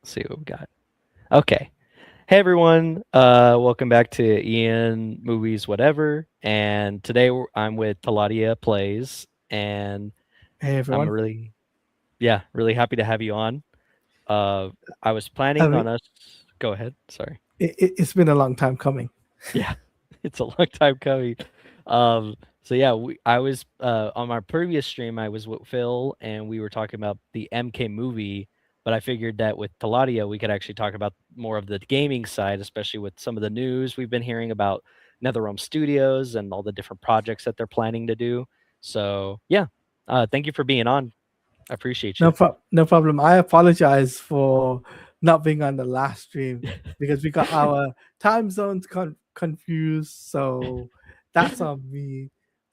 Let's see what we got. Okay. Hey everyone, welcome back to Ian Movies Whatever. And today I'm with Taladia Plays, and Hey I'm everyone. really happy to have you on. Uh, I was I planning mean, on us. Go ahead. Sorry. it's been a long time coming. Yeah, it's a long time coming. So yeah, I was on my previous stream. I was with Phil, and we were talking about the MK movie. But I figured that with Taladia, we could actually talk about more of the gaming side, especially with some of the news we've been hearing about Netherrealm Studios and all the different projects that they're planning to do. So yeah, thank you for being on. I appreciate you. No problem. I apologize for not being on the last stream because we got our time zones confused. So that's on me.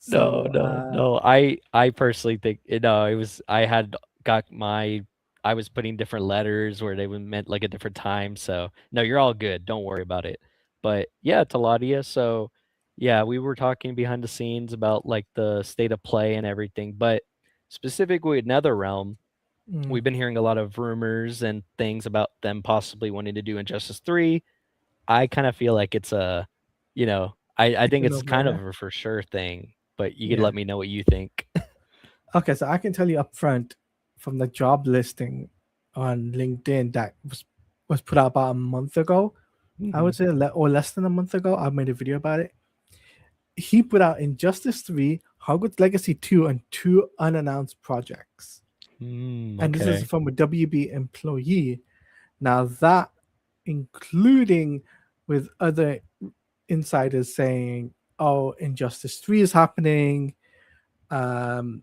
No, So no, no. I personally think no, it was I had got my I was putting different letters where they would meant like a different time. So no, you're all good. Don't worry about it. But yeah, Taladia. So yeah, we were talking behind the scenes about like the state of play and everything. But specifically with NetherRealm, mm, we've been hearing a lot of rumors and things about them possibly wanting to do Injustice 3. I kind of feel like it's a, I it's think a it's kind of no-brainer. a for sure thing, but you could Yeah. let me know what you think. Okay, so I can tell you up front from the job listing on LinkedIn that was put out about a month ago. I would Mhm. say or less than a month ago. I made a video about it. He put out Injustice 3, Hogwarts Legacy 2, and two unannounced projects. And this is Okay. from a WB employee. Now, that including with other insiders saying, oh, Injustice 3 is happening. And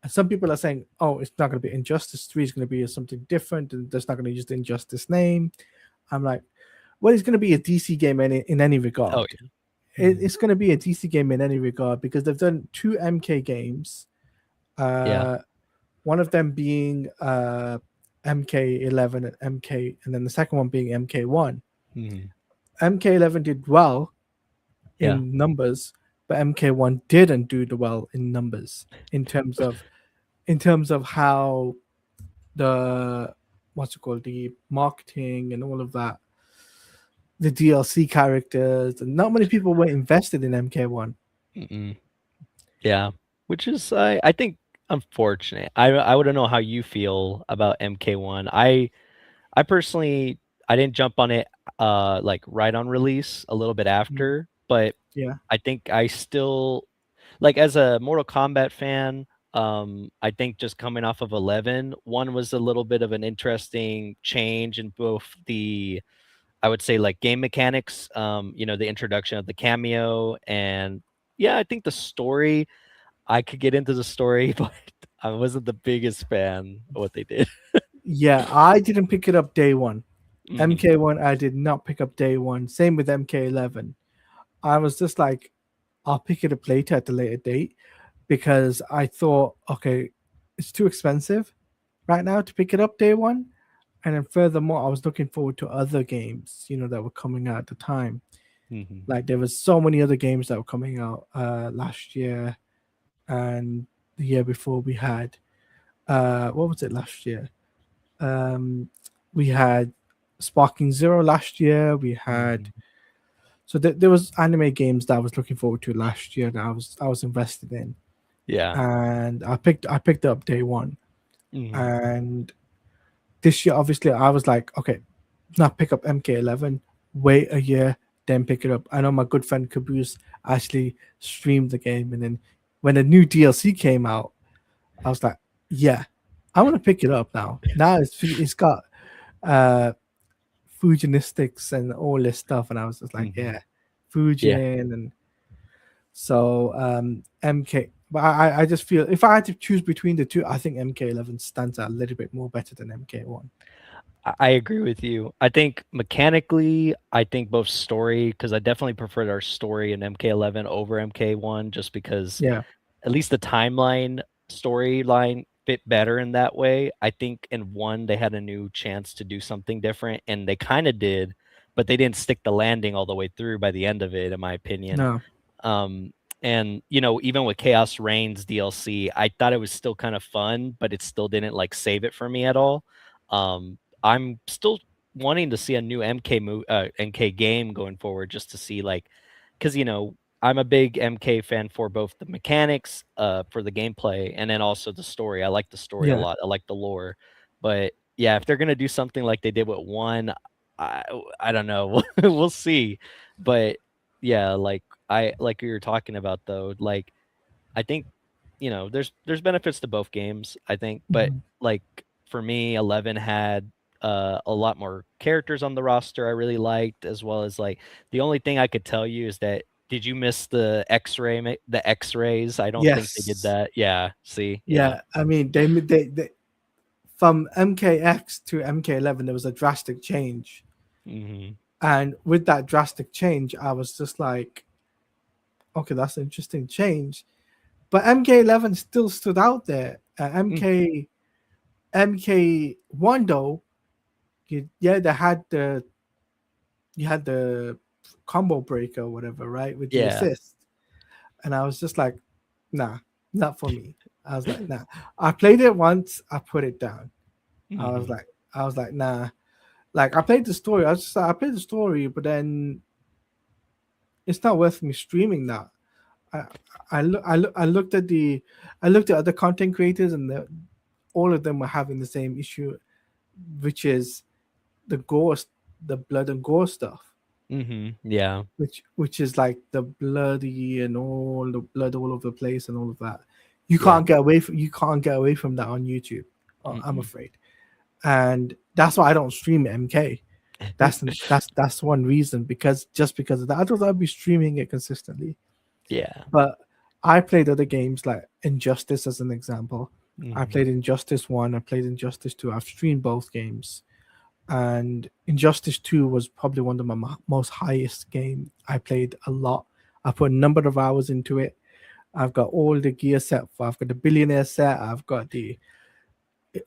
some people are saying, oh, it's not going to be Injustice 3, it's going to be something different, and that's not going to use the Injustice name. I'm like, well, it's going to be a DC game in any Oh, regard. yeah. Mhm. It's going to be a DC game in any regard because they've done two MK games. Yeah. Uh, one of them being MK11 and MK, and then the second one being MK1. Mhm. MK11 did well Yeah. in numbers, but MK1 didn't do the well in numbers in terms of how the what's it called, the marketing and all of that, the DLC characters, and not many people were invested in MK1. Mm-mm. Yeah. Which is, I think, unfortunate. I wouldn't know how you feel about MK1. I personally I didn't jump on it like right on release, a little bit Mm, after, but yeah. I think I still like as a Mortal Kombat fan, I think just coming off of 11, one was a little bit of an interesting change in both the I would say like game mechanics, the introduction of the cameo and yeah, I think the story I could get into the story, but I wasn't the biggest fan of what they did. Yeah, I didn't pick it up day one. Mhm. MK1, I did not pick up day one. Same with MK11. I was just like, I'll pick it up later at a later date because I thought, okay, it's too expensive right now to pick it up day one. And then furthermore, I was looking forward to other games, that were coming out at the time. Mhm. Like there was so many other games that were coming out last year and the year before. We had what was it last year? Um, we had Sparking Zero last year. We had Mhm. so there was anime games that I was looking forward to last year that I was invested in, Yeah. and I picked up day one. Mhm. And this year, obviously, I was like, okay, not pick up MK11, wait a year, then pick it up. I know my good friend Caboose actually streamed the game, and then when the new DLC came out, I was like, yeah, I want to pick it up now. Now it's got uh Fujinistics and all this stuff, and I was just like, Mhm. yeah, Yeah. Fujin, and so MK. But I just feel if I had to choose between the two, I think MK11 stands out a little bit more better than MK1. I agree with you. I think mechanically, I think both story because I definitely preferred our story in MK11 over MK1 just because Yeah, at least the storyline fit better in that way. I think in one they had a new chance to do something different and they kind of did, but they didn't stick the landing all the way through by the end of it, in my opinion. no, Um, and even with Chaos Reigns DLC, I thought it was still kind of fun, but it still didn't like save it for me at all. I'm still wanting to see a new MK game going forward just to see like, because I'm a big MK fan for both the mechanics, for the gameplay, and then also the story. I like the story a Yeah. lot. I like the lore, but yeah, if they're gonna do something like they did with one, I I don't know. We'll see, but yeah, like we were talking about though, like I think, there's benefits to both games, I think, but Mhm. like for me, 11 had a lot more characters on the roster I really liked, as well as like the only thing I could tell you is that did you miss the X-rays? I don't think they did Yes. that. Yeah, see? Yeah. Yeah. I mean, they from MKX to MK11, there was a drastic change, Mhm. and with that drastic change, I was just like, okay, that's an interesting change. But MK11 still stood out there. Mm, MK1 though, yeah, they had the you had the combo breaker or whatever, right, with the yeah. assist, and I was just like, nah, not for me. I was like, nah. I played it once, I put it down. I was Mhm. like, nah. Like I played the story. I was just like, I played the story, but then it's not worth me streaming that. I I looked at other content creators, and all of them were having the same issue, which is the gore, the blood and gore stuff, Mhm. Yeah. which is like the bloody and all the blood all over the place and all of that. You Yeah. can't get away from that on YouTube. I'm Mm-mm. afraid, and that's why I don't stream MK. That's one reason, because of that. Otherwise, I'd be streaming it consistently. Yeah. But I played other games like Injustice as an example. I Mhm. played Injustice 1, I played Injustice 2. I've streamed both games. And Injustice 2 was probably one of my most highest game. I played a lot. I put a number of hours into it. I've got all the gear set. I've got the billionaire set. I've got the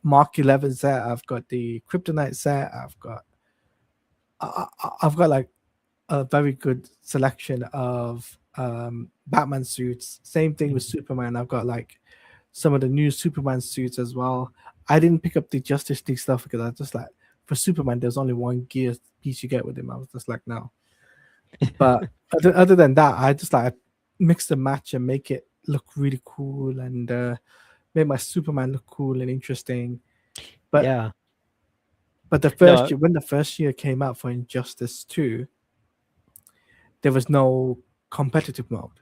Mark 11 set. I've got the Kryptonite set. I've got like a very good selection of Batman suits. Same thing with Mhm. Superman. I've got like some of the new Superman suits as well. I didn't pick up the Justice League stuff because I just like, for Superman, there's only one gear piece you get with him. I was just like, no. But other than that, I just like mix and match and make it look really cool, and make my Superman look cool and interesting. But Yeah. the first No. year, when the first year came out for Injustice 2, there was no competitive mode.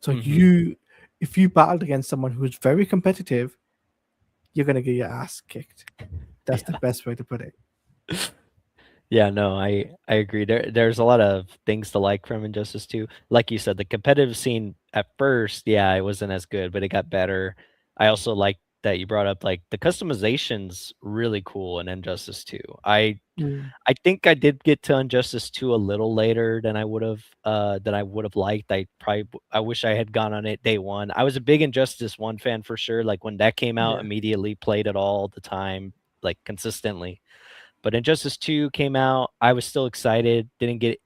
So Mhm. if you battled against someone who's very competitive, you're gonna get your ass kicked. That's the Yeah. best way to put it. Yeah, no, I agree. There's a lot of things to like from Injustice 2. Like you said, the competitive scene at first, yeah, it wasn't as good, but it got better. I also like that you brought up like the customization's really cool in Injustice 2. Mm, I think I did get to Injustice 2 a little later than I would have liked. I wish I had gone on it day 1. I was a big Injustice 1 fan for sure. Like when that came out, yeah, immediately played it all the time, like consistently. But Injustice 2 came out, I was still excited, didn't get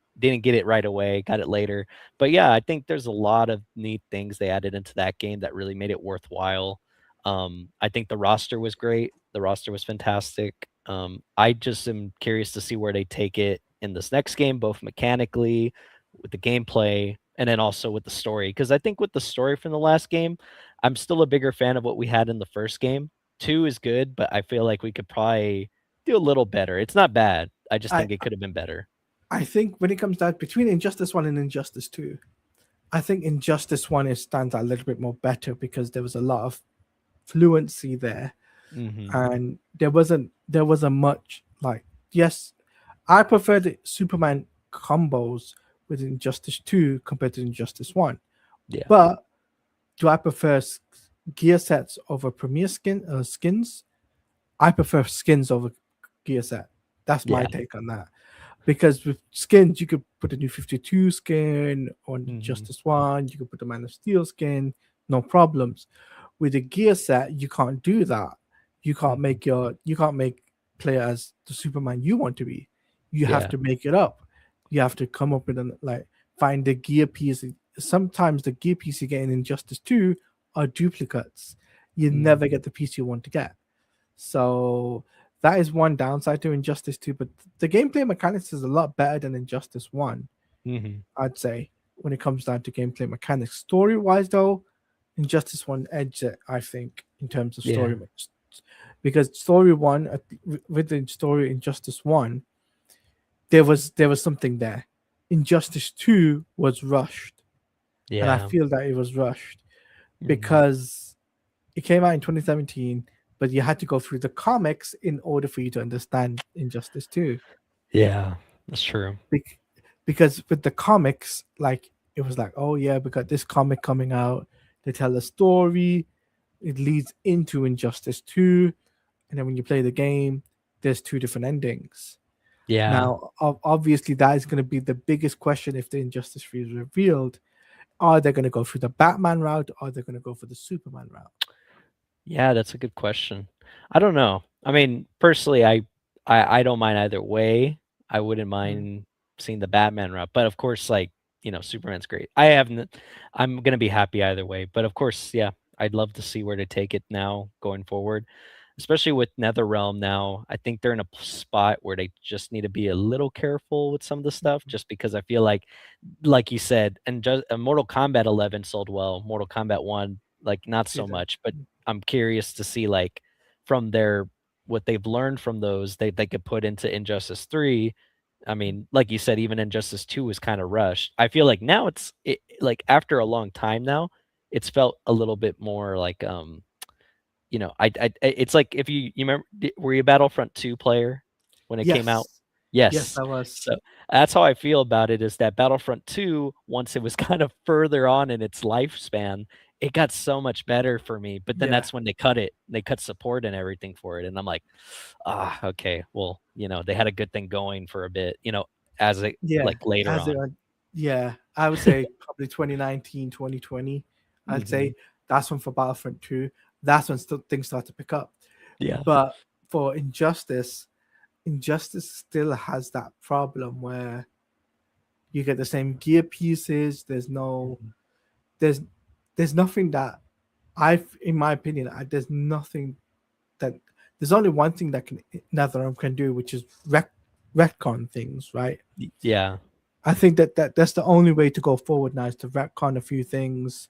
it right away, got it later. But yeah, I think there's a lot of neat things they added into that game that really made it worthwhile. I think the roster was great. The roster was fantastic. I just am curious to see where they take it in this next game, both mechanically, with the gameplay, and then also with the story. Because I think with the story from the last game, I'm still a bigger fan of what we had in the first game. 2 is good, but I feel like we could probably do a little better. It's not bad. I just I think it could have been better. I think when it comes down between Injustice 1 and Injustice 2, I think Injustice 1 is stands out a little bit more better because there was a lot of fluency there, Mhm. and there wasn't much like, yes, I prefer the Superman combos with Injustice 2 compared to Injustice 1. Yeah. But do I prefer gear sets over premier skins? I prefer skins over gear set. That's my Yeah. take on that. Because with skins, you could put a new 52 skin on Mhm. Justice 1, you could put a Man of Steel skin, no problems. With a gear set, you can't do that. Mhm. You can't make player as the Superman you want to be. You have Yeah. to make it up. You have to come up with an like find the gear piece. Sometimes the gear piece you get in Injustice 2 are duplicates. You never Mhm. get the piece you want to get. So That is one downside to Injustice 2, but the gameplay mechanics is a lot better than Injustice 1, Mhm. I'd say, when it comes down to gameplay mechanics. Story wise, though, Injustice 1 edged it, I think, in terms of Yeah. story mix. Because story 1, with the story Injustice 1, there was something there. Injustice 2 was rushed, and I Yeah. feel that it was rushed Mhm. because it came out in 2017, but you had to go through the comics in order for you to understand Injustice 2. Yeah. That's true. Bec- because with the comics, like it was like, oh yeah, we got this comic coming out. They tell a story. It leads into Injustice 2, and then when you play the game, there's two different endings. Yeah. Now, obviously, that is going to be the biggest question if the Injustice 3 is revealed. Are they going to go through the Batman route, or are they going to go for the Superman route? Yeah, that's a good question. I don't know. I mean, personally, I don't mind either way. I wouldn't Mm. mind seeing the Batman route, but of course, like, Superman's great. I'm gonna be happy either way, but of course, yeah, I'd love to see where to take it now going forward, especially with NetherRealm now. I think they're in a spot where they just need to be a little careful with some of the stuff, just because I feel like you said, and just Mortal Kombat 11 sold well. Mortal Kombat 1, like, not so Didn't. much, but I'm curious to see, like, from their what they've learned from those, they could put into Injustice 3. I mean, like you said, even Injustice 2 was kinda rushed. I feel like now like, after a long time now, it's felt a little bit more like, it's like if you remember, were you a Battlefront 2 player when it came out? Yes, yes, Yes. that was. So, that's how I feel about it, is that Battlefront 2, once it was kind of further on in its lifespan, it got so much better for me, but then Yeah, that's when they cut it. They cut support and everything for it, and I'm like, "Ah, okay, well, they had a good thing going for a bit," as it yeah. like, later As it, on. yeah, I would say probably 2019, 2020. I'd Mhm. say that's when for Battlefront 2, that's when things start to pick up. Yeah. But for Injustice still has that problem where you get the same gear pieces. Mhm. There's, there's nothing that in my opinion, there's nothing that, there's only one thing that can NetherRealm can do, which is retcon things, right? Yeah. I think that's the only way to go forward now, is to retcon a few things,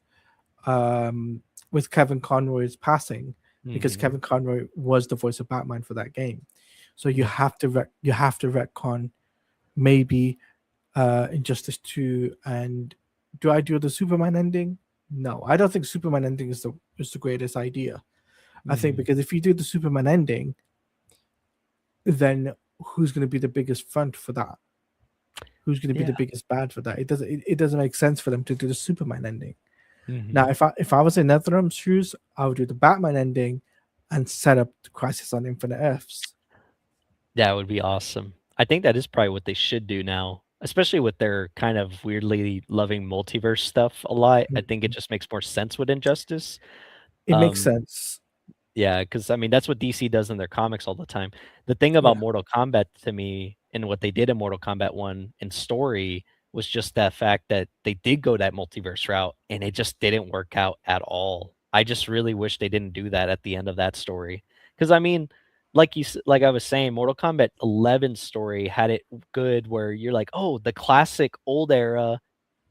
um, with Kevin Conroy's passing, because Mhm. Kevin Conroy was the voice of Batman for that game. So you Yeah. have to you have to retcon maybe Injustice 2. And do I do the Superman ending? No, I don't think Superman ending is the greatest idea. I think Mhm. because if you do the Superman ending, then who's going to be the biggest front for that? Who's going to be Yeah. the biggest bad for that? It doesn't make sense for them to do the Superman ending. Now, Mhm. if I was in NetherRealm's shoes, I would do the Batman ending and set up the Crisis on Infinite Earths. That would be awesome. I think that is probably what they should do now, especially with their kind of weirdly loving multiverse stuff a lot. I think it Mhm. just makes more sense with Injustice. It makes Um, sense. yeah, because I mean, that's what DC does in their comics all the time. The thing about Yeah. Mortal Kombat to me, and what they did in Mortal Kombat 1 in story, was just that fact that they did go that multiverse route, and it just didn't work out at all. I just really wish they didn't do that at the end of that story. Because I mean, like I was saying, Mortal Kombat 11 story had it good, where you're like, "Oh, the classic old era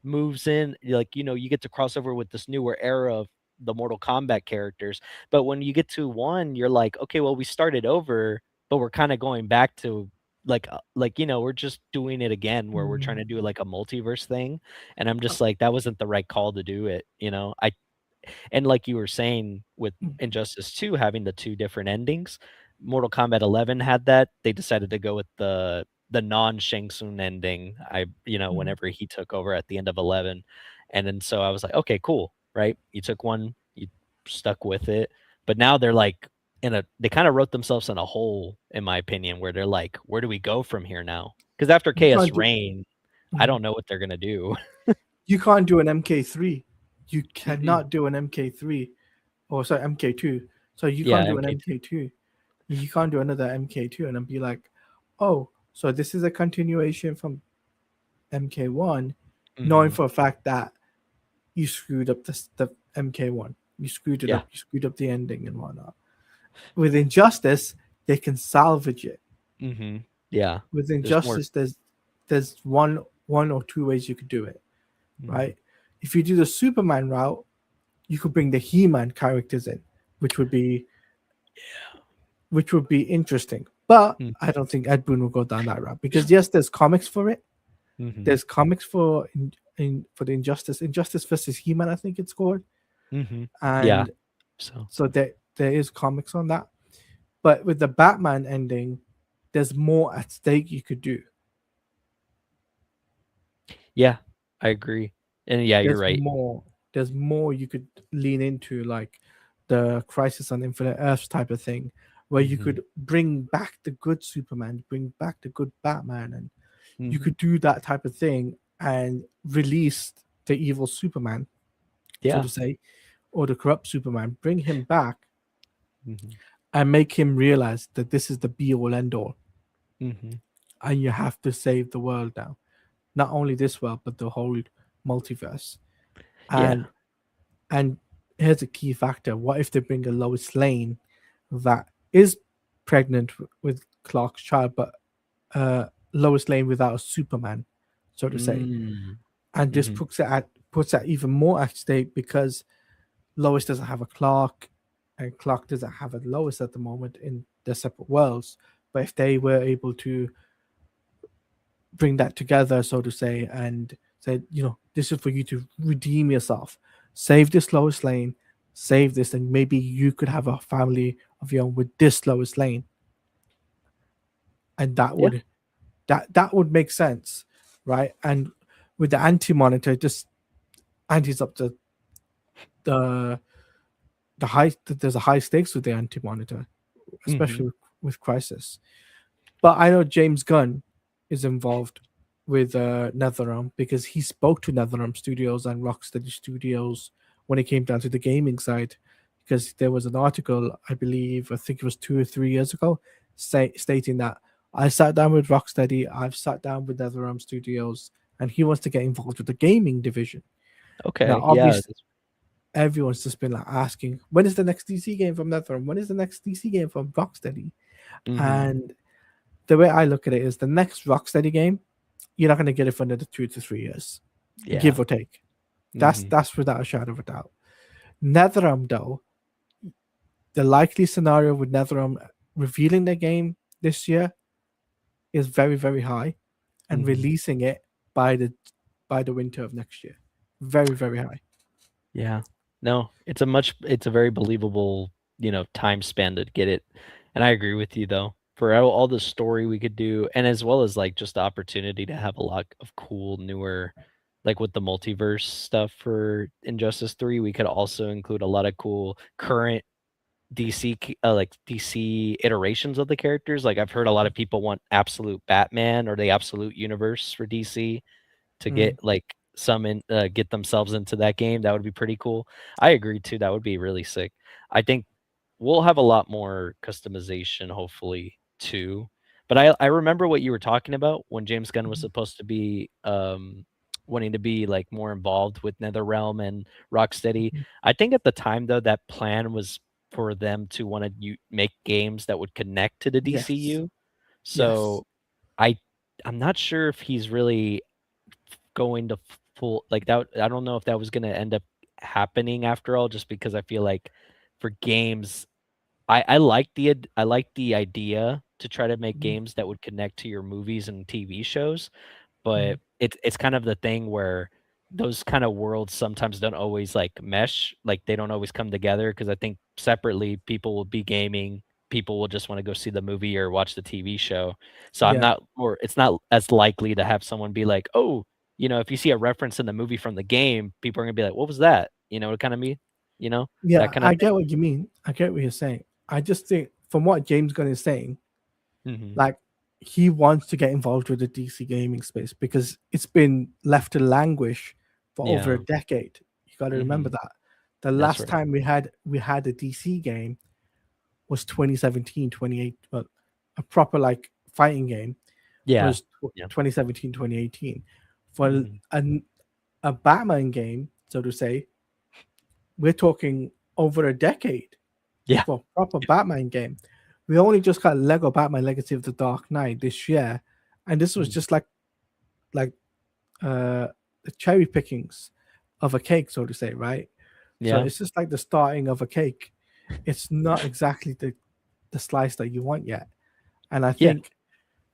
moves in, like, you get to cross over with this newer era of the Mortal Kombat characters." But when you get to 1, you're like, "Okay, well, we started over, but we're kinda going back to, we're just doing it again, where we're trying Mm. to do, like, a multiverse thing," and I'm just like, "That wasn't the right call to do it," you know? And like you were saying with Injustice 2 having the 2 different endings, Mortal Kombat 11 had that. They decided to go with the non-Shang Tsung ending, Mm. whenever he took over at the end of 11, and then so I was like, "Okay, cool," right? You took one, you stuck with it, but now they're, like, they kinda wrote themselves in a hole, in my opinion, where they're like, "Where do we go from here now?" Because after You Chaos can't do. Reign, I Mm. don't know what they're gonna do. You can't do an MK3. You Mhm. cannot do an MK3, or sorry, MK2. So you Yeah, can't do an MK2. MK2. You can't do another MK2 and then be like, oh, so this is a continuation from MK1, knowing Mhm. for a fact that you screwed up the MK1. You screwed it Yeah. up. You screwed up the ending and whatnot. With Injustice, they can salvage it. Mhm. Yeah. With There's more. Injustice, there's one or two ways you could do it, Mhm. right? If you do the Superman route, you could bring the He-Man characters in, which would be which would be interesting. But Mm. I don't think Ed Boon will go down that route because yes, there's comics for it. Mhm. There's comics for the Injustice versus He-Man, I think it's called, Mhm. Yeah. and So, so there is comics on that. But with the Batman ending, there's more at stake you could do. yeah, I agree. And yeah, you're There's right. more. There's more you could lean into, like the Crisis on Infinite Earths type of thing, where you Mhm. could bring back the good Superman, bring back the good Batman, and you Mhm. could do that type of thing and release the evil Superman, so Yeah. to say, or the corrupt Superman, bring him back Mhm. and make him realize that this is the be all end all, Mhm. and you have to save the world now. Not only this world, but the whole multiverse. Yeah. And and here's a key factor: what if they bring a Lois Lane that is pregnant with Clark's child, but Lois Lane without a Superman, so to say? Mm. And this Mhm. puts that even more at stake because Lois doesn't have a Clark, and Clark doesn't have a Lois at the moment in their separate worlds. But if they were able to bring that together, so to say, and say, this is for you to redeem yourself, save this Lois Lane, save this, and maybe you could have a family of your own with this Lois Lane, and Yeah. that would make sense, right? And with the anti monitor, just antis up to the there's a high stakes with the anti monitor, especially Mhm. with Crisis. But I know James Gunn is involved with Netherrealm because he spoke to Netherrealm Studios and Rocksteady Studios when it came down to the gaming side. Because there was an article, I think it was 2 or 3 years ago, stating that I sat down with Rocksteady, I've sat down with Netherrealm Studios, and he wants to get involved with the gaming division. Now, Okay. Yeah. obviously, everyone's just been like asking, when is the next DC game from Netherrealm? When is the next DC game from Rocksteady? Mhm. And the way I look at it is the next Rocksteady game, you're not going to get it for another 2 to 3 years, Yeah. give or take. Mhm. That's without a shadow of a doubt. NetherRealm, though, the likely scenario with NetherRealm revealing their game this year is very, very high, and Mhm. releasing it by the winter of next year, very, very high. Yeah. No, it's a very believable, time span to get it. And I agree with you though. For all the story we could do, and as well as like just the opportunity to have a lot of cool newer, like with the multiverse stuff for Injustice 3, we could also include a lot of cool current like DC iterations of the characters. Like I've heard a lot of people want absolute Batman or the absolute universe for DC to get Mm, like get themselves into that game. That would be pretty cool. I agree too. That would be really sick. I think we'll have a lot more customization hopefully too. But I remember what you were talking about when James Gunn was mhm, supposed to be wanting to be like more involved with NetherRealm and Rocksteady. mhm. I think at the time though that plan was for them to want to make games that would connect to the Yes, DCU. yes, So I I'm not sure if he's really going to full like that. I don't know if that was gonna end up happening after all, just because I feel like for games, I like the idea to try to make mhm, games that would connect to your movies and TV shows, but mhm. it's kind of the thing where those kind of worlds sometimes don't always like mesh, like they don't always come together because I think separately people will be gaming, people will just want to go see the movie or watch the TV show. So I'm Yeah, not or it's not as likely to have someone be like, "Oh, if you see a reference in the movie from the game, people are gonna be like, 'What was that?'" What kind of me, that yeah. kind of I thing. get what you mean. I get what you're saying. I just think from what James Gunn is saying, Mhm. like he wants to get involved with the DC gaming space because it's been left to languish for over a Yeah. decade. You got to remember Mhm. that. The That's last right. time we had a DC game was 2017, 28. Well, a proper like fighting game Yeah. was Yeah. 2017, 2018. For Mhm. a Batman game, so to say, we're talking over a decade Yeah. for a proper Batman game. we only just got Lego Batman Legacy of the Dark Knight this year, and this was Mm. just like uh the cherry pickings of a cake, so to say, right? So Yeah. it's just like the starting of a cake. It's not exactly the slice that you want yet. And I Yeah. think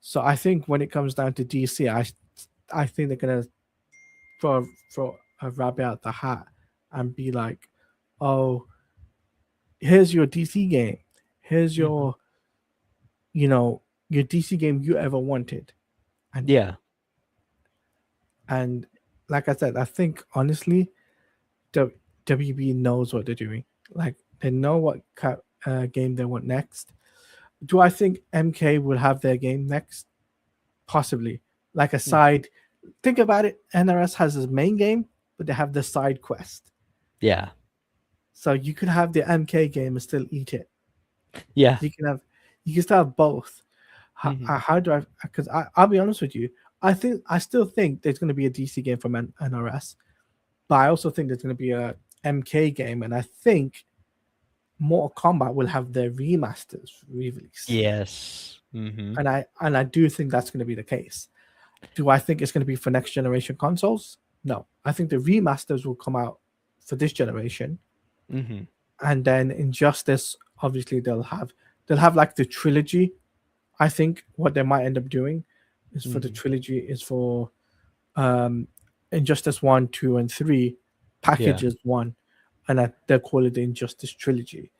so. I think when it comes down to DC, I think they're gonna throw a rabbit out the hat and be like, "Oh, here's your DC game. Here's Mhm. you know your DC game you ever wanted." And Yeah. and like I said, I think honestly, the WB knows what they're doing. Like they know what game they want next. Do I think MK will have their game next? Possibly. Like a Mm. side. Think about it. NRS has his main game, but they have the side quest. Yeah. So you could have the MK game and still eat it. Yeah. You can have, you can still have both. Mhm. How do I? Because I'll be honest with you. I still think there's going to be a DC game from NRS, but I also think there's going to be a MK game, and I think Mortal Kombat will have their remasters released, Yes. Mhm. and I do think that's going to be the case. Do I think it's going to be for next generation consoles? No, I think the remasters will come out for this generation, Mhm. and then Injustice. Obviously, they'll have like the trilogy. I think what they might end up doing is for the Mhm. trilogy is for um, Injustice 1, 2, and 3 Yeah. packages one, and they'll call it the Injustice trilogy,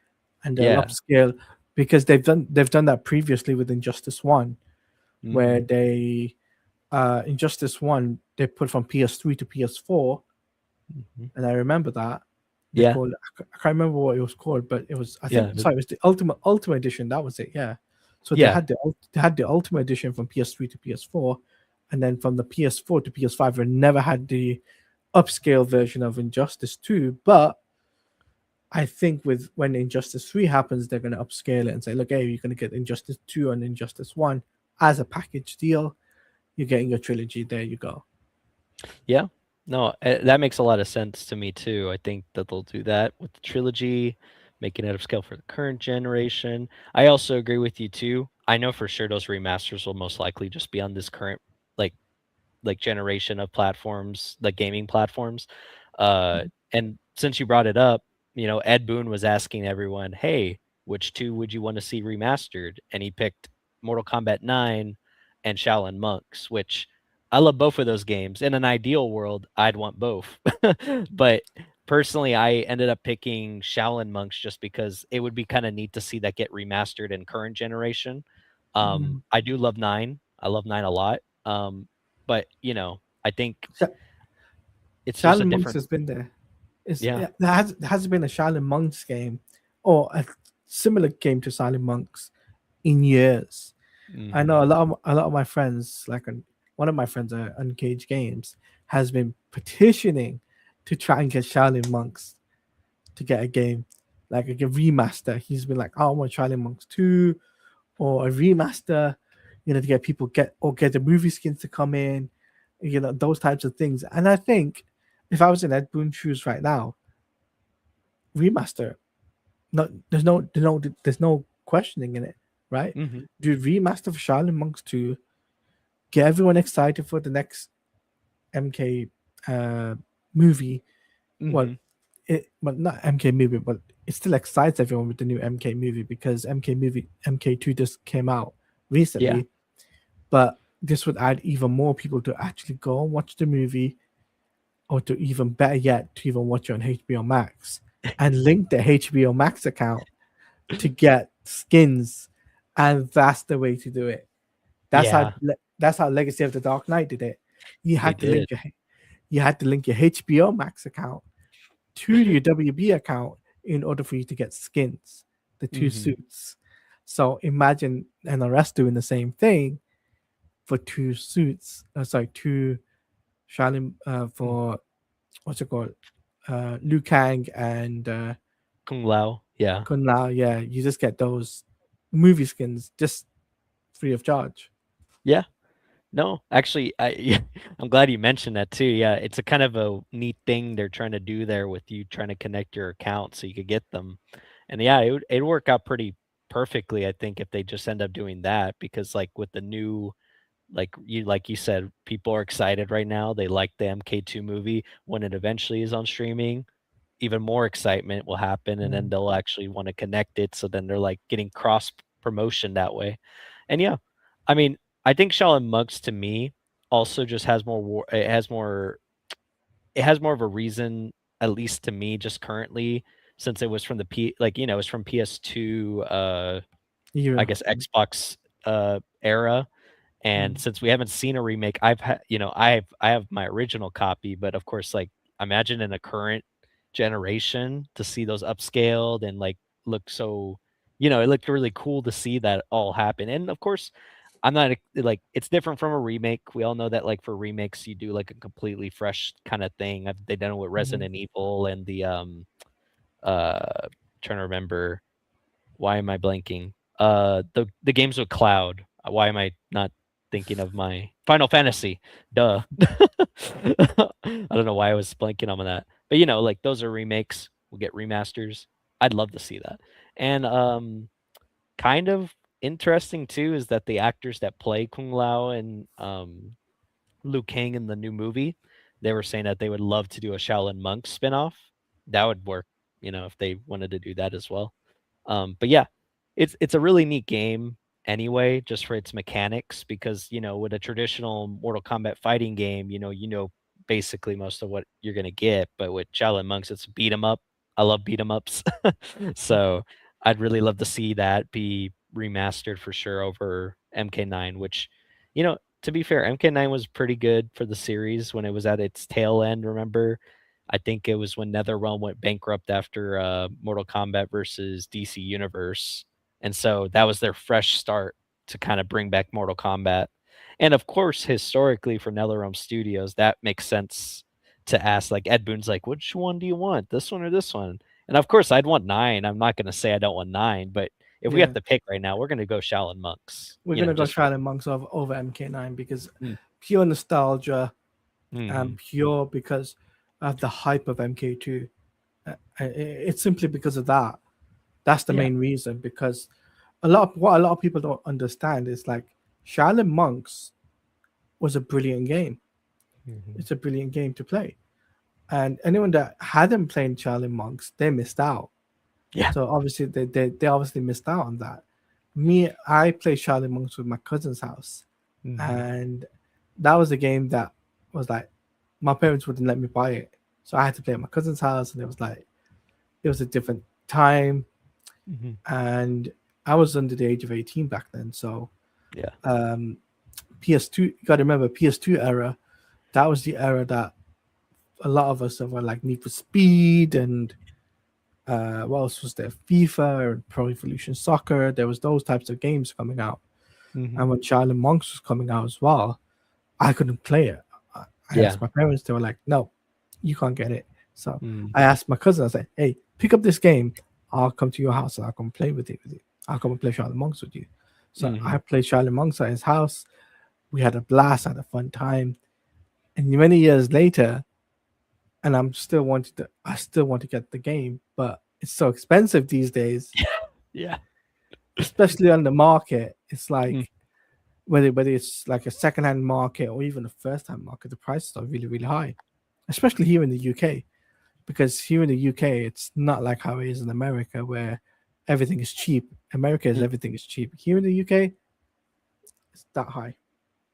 and they'll Yeah. upscale because they've done that previously with Injustice 1, where Mhm. they Injustice 1 they put from PS3 to PS4, Mhm. and I remember that they Yeah. called I can't remember what it was called, but it was I think Yeah. sorry it was the Ultimate Edition. That was it, yeah. So Yeah. they had the Ultimate Edition from PS3 to PS4, and then from the PS4 to PS5, they never had the upscale version of Injustice 2. But I think with when Injustice 3 happens, they're going to upscale it and say, look, hey, you're going to get Injustice 2 and Injustice 1 as a package deal. You're getting your trilogy. There you go. Yeah. No, that makes a lot of sense to me too. I think that they'll do that with the trilogy, making it upscale for the current generation. I also agree with you too. I know for sure those remasters will most likely just be on this current like generation of platforms, like gaming platforms. And since you brought it up, Ed Boon was asking everyone, "Hey, which two would you want to see remastered?" And he picked Mortal Kombat 9 and Shaolin Monks, which I love both of those games. In an ideal world, I'd want both. But personally, I ended up picking Shaolin Monks just because it would be kind of neat to see that get remastered in current generation. Mm. I do love 9. I love 9 a lot. But, I think Sha- it's just a Shaolin Monks different. has been there. Yeah. There has been a Shaolin Monks game or a similar game to Shaolin Monks in years. I Mhm. know a lot of my friends, one of my friends at Uncaged Games, has been petitioning to try and get Shaolin Monks to get a game, like a remaster. He's been like, "Oh, I want Shaolin Monks 2 or a remaster, to get people get the movie skins to come in, those types of things." And I think if I was in Ed Boon's shoes right now, remaster, no, there's no questioning in it, right? Mhm. Do remaster for Shaolin Monks 2, get everyone excited for the next MK uh, movie. Well, Mhm. but not MK movie, but it still excites everyone with the new MK movie because MK2 just came out Yeah. recently. But this would add even more people to actually go and watch the movie, or to even better yet, to even watch it on HBO Max and link the HBO Max account to get skins, and that's the way to do it. That's how Yeah, that's how Legacy of the Dark Knight did it. You they had to did. you had to link your HBO Max account to your WB account in order for you to get skins, the two Mhm. suits. So imagine NRS doing the same thing for two suits. Two Shaolin Mm. for what's it called? Liu Kang and Kung Lao. Yeah. Kun Lao. Yeah, you just get those movie skins just free of charge. Yeah. No, actually, I'm glad you mentioned that too. Yeah, it's a kind of a neat thing they're trying to do there with you trying to connect your account so you could get them. And yeah, it'd work out pretty. perfectly, I think, if they just end up doing that because, like, with the new like you said, people are excited right now. They like the MK2 movie. When it eventually is on streaming, even more excitement will happen, and then Mm. they'll actually wanna connect it, so then they're, like, getting cross promotion that way. And yeah, I mean, I think Shaolin Monks to me also just has more it has more of a reason, at least to me, just currently, since it was from the it's from PS2, I Era. guess Xbox, era, and Mm. since we haven't seen a remake, I have my original copy, but of course, like, imagine in a current generation to see those upscaled and, like, look so it looked really cool to see that all happen, and of course, I'm not like, it's different from a remake. We all know that, like, for remakes, you do, like, a completely fresh kinda thing. They done it with Mhm. Resident Evil and trying to remember why am I blanking? The games with Cloud. Why am I not thinking of my Final Fantasy? Duh. I don't know why I was blanking on that. But like those are remakes. We'll get remasters. I'd love to see that. And kind of interesting too is that the actors that play Kung Lao and Liu Kang in the new movie, they were saying that they would love to do a Shaolin Monk spinoff. That would work, if they wanted to do that as well. But yeah, it's a really neat game anyway, just for its mechanics, because with a traditional Mortal Kombat fighting game, basically most of what you're gonna get. But with Shaolin Monks, it's beat 'em up. I love beat 'em ups, so I'd really love to see that be remastered for sure over MK9. Which, to be fair, MK9 was pretty good for the series when it was at its tail end. Remember, I think it was when NetherRealm went bankrupt after Mortal Kombat versus DC Universe, and so that was their fresh start to kind of bring back Mortal Kombat. And of course, historically for NetherRealm Studios, that makes sense to ask. Like Ed Boon's like, which one do you want, this one or this one? And of course, I'd want nine. I'm not going to say I don't want nine, but if we have Yeah. to pick right now, we're going to go Shaolin Monks. We're gonna go Just for Shaolin Monks over MK9 because mm, pure nostalgia and mhm. pure because of the hype of MK2. It's simply because of that. That's the Yeah. main reason. Because a lot of people don't understand is like Shaolin Monks was a brilliant game. Mhm. It's a brilliant game to play, and anyone that hadn't played Shaolin Monks, they missed out. Yeah. So obviously they obviously missed out on that. Me, I played Shaolin Monks with my cousin's house, Mhm. and that was a game that was like my parents wouldn't let me buy it, so I had to play at my cousin's house, and it was like it was a different time, Mhm. and I was under the age of 18 back then. So Yeah. um, PS2, you got to remember PS2 era. That was the era that a lot of us were like Need for Speed and what else was there? FIFA and Pro Evolution Soccer. There was those types of games coming out, and Mhm. when Shaolin Monks was coming out as well, I couldn't play it. I Yeah. asked my parents; they were like, "No, you can't get it." So Mm. I asked my cousin. I said, "Hey, pick up this game. I'll come to your house and I'll come play with it with you. I'll come and play Shaolin Monks with you." So I Mhm. played Shaolin Monks at his house. We had a blast, had a fun time, and many years later, and I still want to get the game, but it's so expensive these days, Yeah. especially on the market. It's Mm. like whether it's like a second-hand market or even a first-hand market, the prices are really really high, especially here in the UK. Because here in the UK, it's not like how it is in America, where everything is cheap. America is Mm. everything is cheap. Here in the UK, it's that high.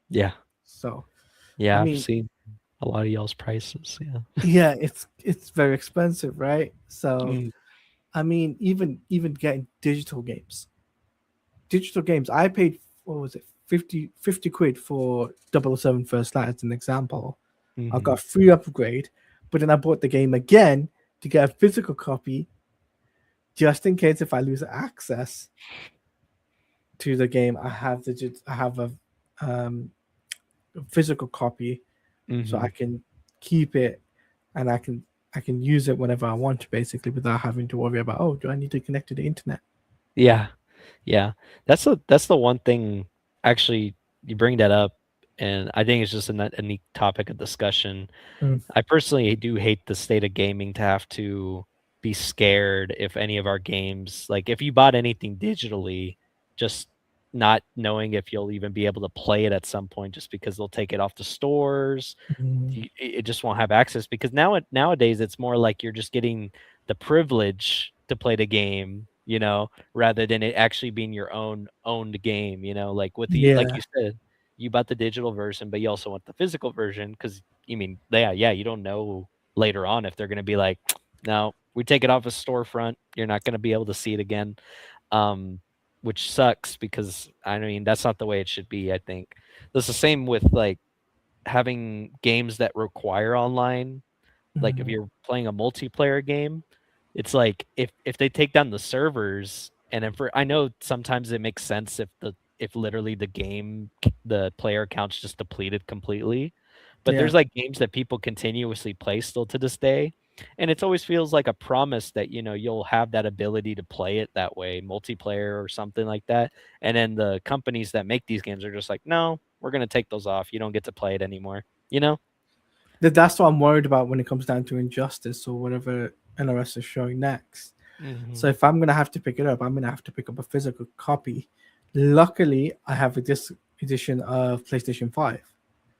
Yeah. So I Yeah, I've mean, seen a lot of y'all's prices, yeah. yeah, it's very expensive, right? So Mm. I mean, even getting digital games. I paid what was it, 50 quid for 007 First Light as an example. I Mhm. got free upgrade, but then I bought the game again to get a physical copy just in case if I lose access to the game, I have a um, physical copy, so I Mhm. can keep it and I can use it whenever I want to, basically, without having to worry about, oh, do I need to connect to the internet? Yeah. Yeah. That's the one thing actually, you bring that up, and I think it's just a neat topic of discussion. Mm. I personally do hate the state of gaming to have to be scared if any of our games, like if you bought anything digitally, just not knowing if you'll even be able to play it at some point, just because they'll take it off the stores. Mm, It just won't have access, because nowadays it's more like you're just getting the privilege to play the game, rather than it actually being your own owned game. Like with the like yeah. you said, you bought the digital version, but you also want the physical version, because you mean, yeah, you don't know later on if they're going to be like, no, we take it off a storefront, you're not going to be able to see it again. um, which sucks, because I mean that's not the way it should be. I think that's the same with like having games that require online. Like if Mm, you're playing a multiplayer game, it's like if they take down the servers, and then for I know sometimes it makes sense if literally the player account's just depleted completely. But yeah. there's like games that people continuously play still to this day. And it always feels like a promise that, you'll have that ability to play it that way, multiplayer or something like that. And then the companies that make these games are just like, no, we're gonna take those off. You don't get to play it anymore. You know? That's what I'm worried about when it comes down to Injustice or whatever NRS is showing next. So Hmm. if I'm gonna have to pick it up, I'm gonna have to pick up a physical copy. Luckily, I have a disc edition of PlayStation 5.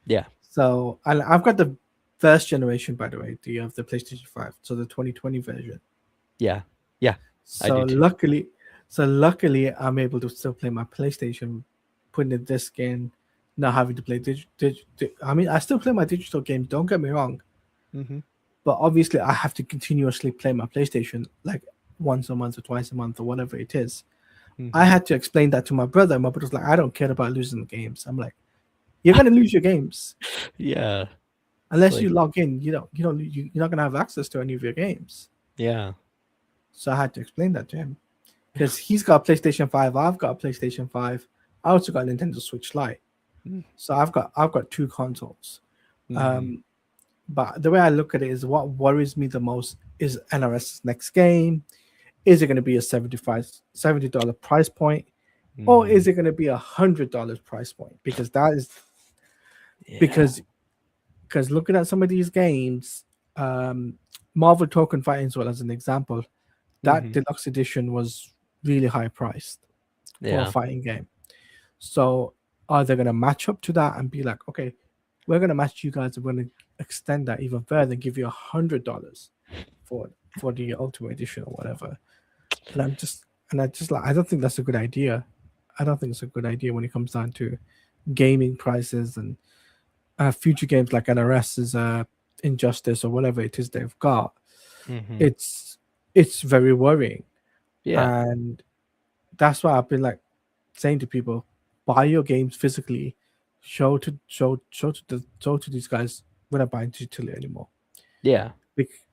Yeah. So and I've got the first generation, by the way, the PlayStation 5, so the 2020 version. Yeah. Yeah. I So do too. luckily, I'm able to still play my PlayStation, putting the disc in, not having to play I mean, I still play my digital games. Don't get me wrong, Hmm. but obviously, I have to continuously play my PlayStation like once a month or twice a month or whatever it is. I Hmm. had to explain that to my brother. My brother's like, I don't care about losing the games. I'm like, you're gonna lose your games Yeah. It's unless you like, log in. You're not gonna have access to any of your games. yeah. So I had to explain that to him because he's got a PlayStation 5. I've got a PlayStation 5. I also got a Nintendo Switch Lite. So I've got two consoles. Mm-hmm. Um, but the way I look at it is what worries me the most is NRS's next game. Is it going to be a $70 price point, or Hmm. is it going to be $100 price point? Because that is Yeah. because because looking at some of these games, um, Marvel Token Fighting as well as an example, that Hmm. deluxe edition was really high priced for a Yeah. fighting game. So are they going to match up to that and be like, okay, we're going to match you guys, we're going to extend that even further and give you $100 for the Ultimate Edition or whatever? And I just like, I don't think that's a good idea. I don't think it's a good idea when it comes down to gaming prices and future games like NRS's Injustice or whatever it is they've got. Hmm. It's it's very worrying, Yeah. and that's why I've been like saying to people, buy your games physically. Show to these guys, we're not buying digitally anymore. Yeah.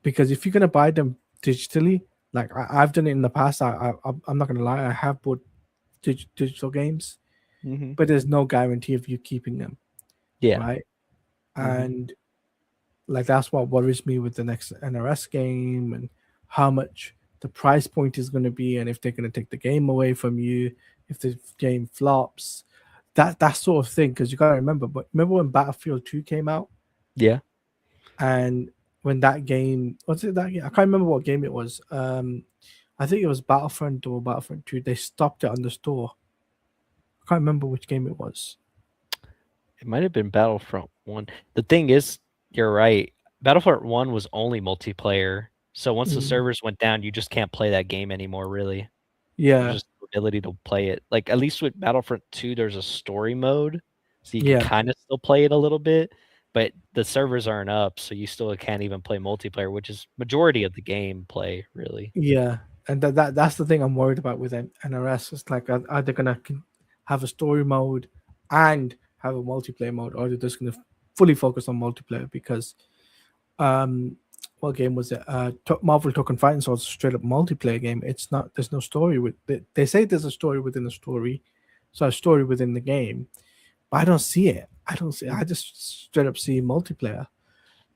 Because if you're gonna buy them digitally, like I've done it in the past, I'm not gonna lie, I have bought digital games, Hmm. but there's no guarantee of you keeping them, Yeah. right? Hmm. And like that's what worries me with the next NRS game and how much the price point is going to be, and if they're going to take the game away from you if the game flops, that sort of thing. Because you got to remember, but remember when Battlefield 2 came out, Yeah. and when that game, what's it, that game, I can't remember what game it was. I think it was Battlefront or Battlefront 2. They stopped it on the store. I can't remember which game it was. It might have been Battlefront 1. The thing is, you're right. Battlefront 1 was only multiplayer. So once the Mm, servers went down, you just can't play that game anymore, really. There's yeah, just no ability to play it. Like, at least with Battlefront 2, there's a story mode, so you can yeah. kinda still play it a little bit, but the servers aren't up, so you still can't even play multiplayer, which is majority of the gameplay, really. Yeah, and that's the thing I'm worried about with NRS. It's like, are they gonna have a story mode and have a multiplayer mode, or are they just gonna fully focus on multiplayer? Because um, what game was it? Marvel Token Fighting Swords, straight up multiplayer game. It's not. There's no story with. They say there's a story within a story, so a story within the game, but I don't see it. I don't see. I Mm. just straight up see multiplayer.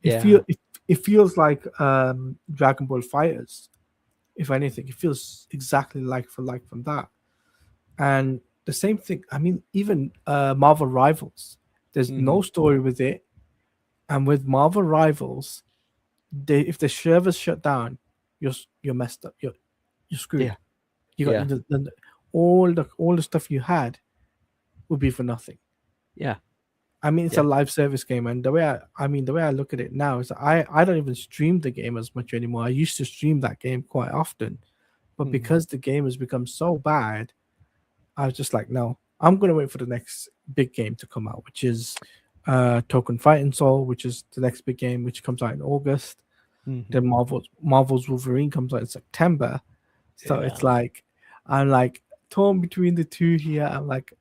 It Yeah. feel it feels like Dragon Ball Fighters. If anything, it feels exactly like for like from that. And the same thing, I mean, even Marvel Rivals, there's Mhm. no story with it. And with Marvel Rivals, if the servers shut down, you're messed up. You're screwed. Yeah. You got Yeah. all the stuff you had would be for nothing. Yeah. I mean, it's a Yeah. live service game, and the way I look at it now is I don't even stream the game as much anymore. I used to stream that game quite often, but Mhm. because the game has become so bad, I was just like, no, I'm gonna wait for the next big game to come out, which is Token Fighting Soul, which is the next big game, which comes out in August. Mhm. Then Marvel's Wolverine comes out in September. So Yeah. it's like I'm like torn between the two here. I'm like,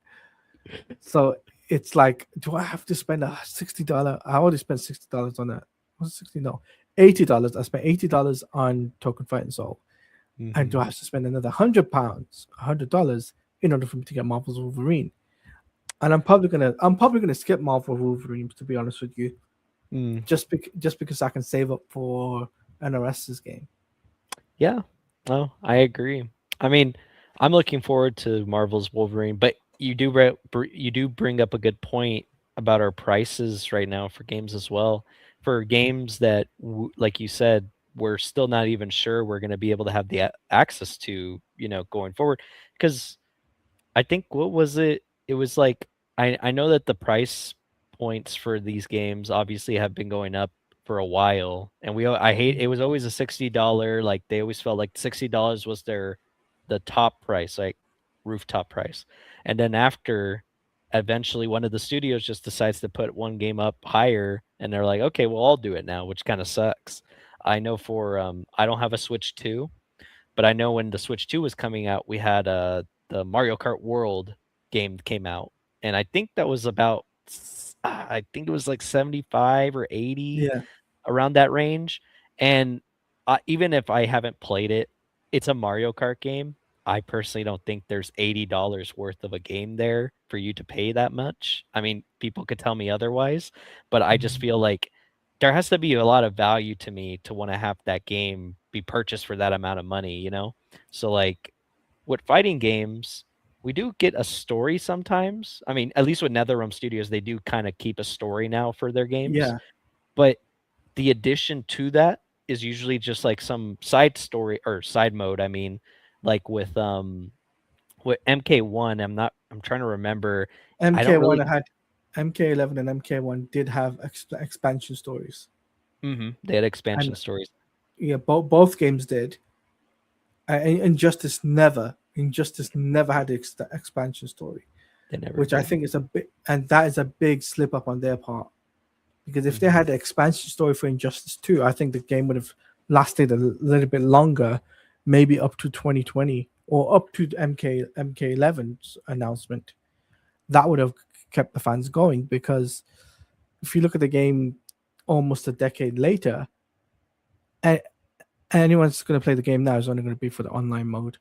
so it's like, do I have to spend a $60? I already spent $60 on it. Was it 60? No, $80. I spent $80 on Token Fighting Soul. And Mhm. do I have to spend another £100, $100 in order for me to get Marvel's Wolverine? And I'm probably gonna skip Marvel Wolverine, to be honest with you, Mm. just because I can save up for NRS's game. Yeah. No, I agree. I mean, I'm looking forward to Marvel's Wolverine, but you do bring up a good point about our prices right now for games as well. For games that, like you said, we're still not even sure we're going to be able to have the access to, going forward. Because I think what was it? It was like I know that the price points for these games obviously have been going up for a while, and I hate it was always a $60, like they always felt like $60 was the top price, like rooftop price. And then after eventually one of the studios just decides to put one game up higher and they're like, "Okay, well I'll do it now," which kind of sucks. I know for I don't have a Switch 2, but I know when the Switch 2 was coming out, we had the Mario Kart World game came out, and I think that was about I think it was like 75 or 80 Yeah, around that range. And even if I haven't played it, it's a Mario Kart game. I personally don't think there's $80 worth of a game there for you to pay that much. I mean, people could tell me otherwise, but I just mhm. feel like there has to be a lot of value to me to want to have that game be purchased for that amount of money? So like with fighting games, we do get a story sometimes. I mean, at least with NetherRealm Studios, they do kind of keep a story now for their games, Yeah, but the addition to that is usually just like some side story or side mode. I mean, like with MK1, I'm trying to remember. I don't MK1 really had MK11 and MK1 did have expansion stories, they had expansion and stories. yeah, both games did. Injustice never had the expansion story, They never which I did. think is a bit, and that is a big slip up on their part. Because if they Mhm. had the expansion story for Injustice 2, I think the game would have lasted a little bit longer, maybe up to 2020 or up to MK11's announcement. That would have kept the fans going because if you look at the game almost a decade later, a- anyone's going to play the game now is only going to be for the online mode.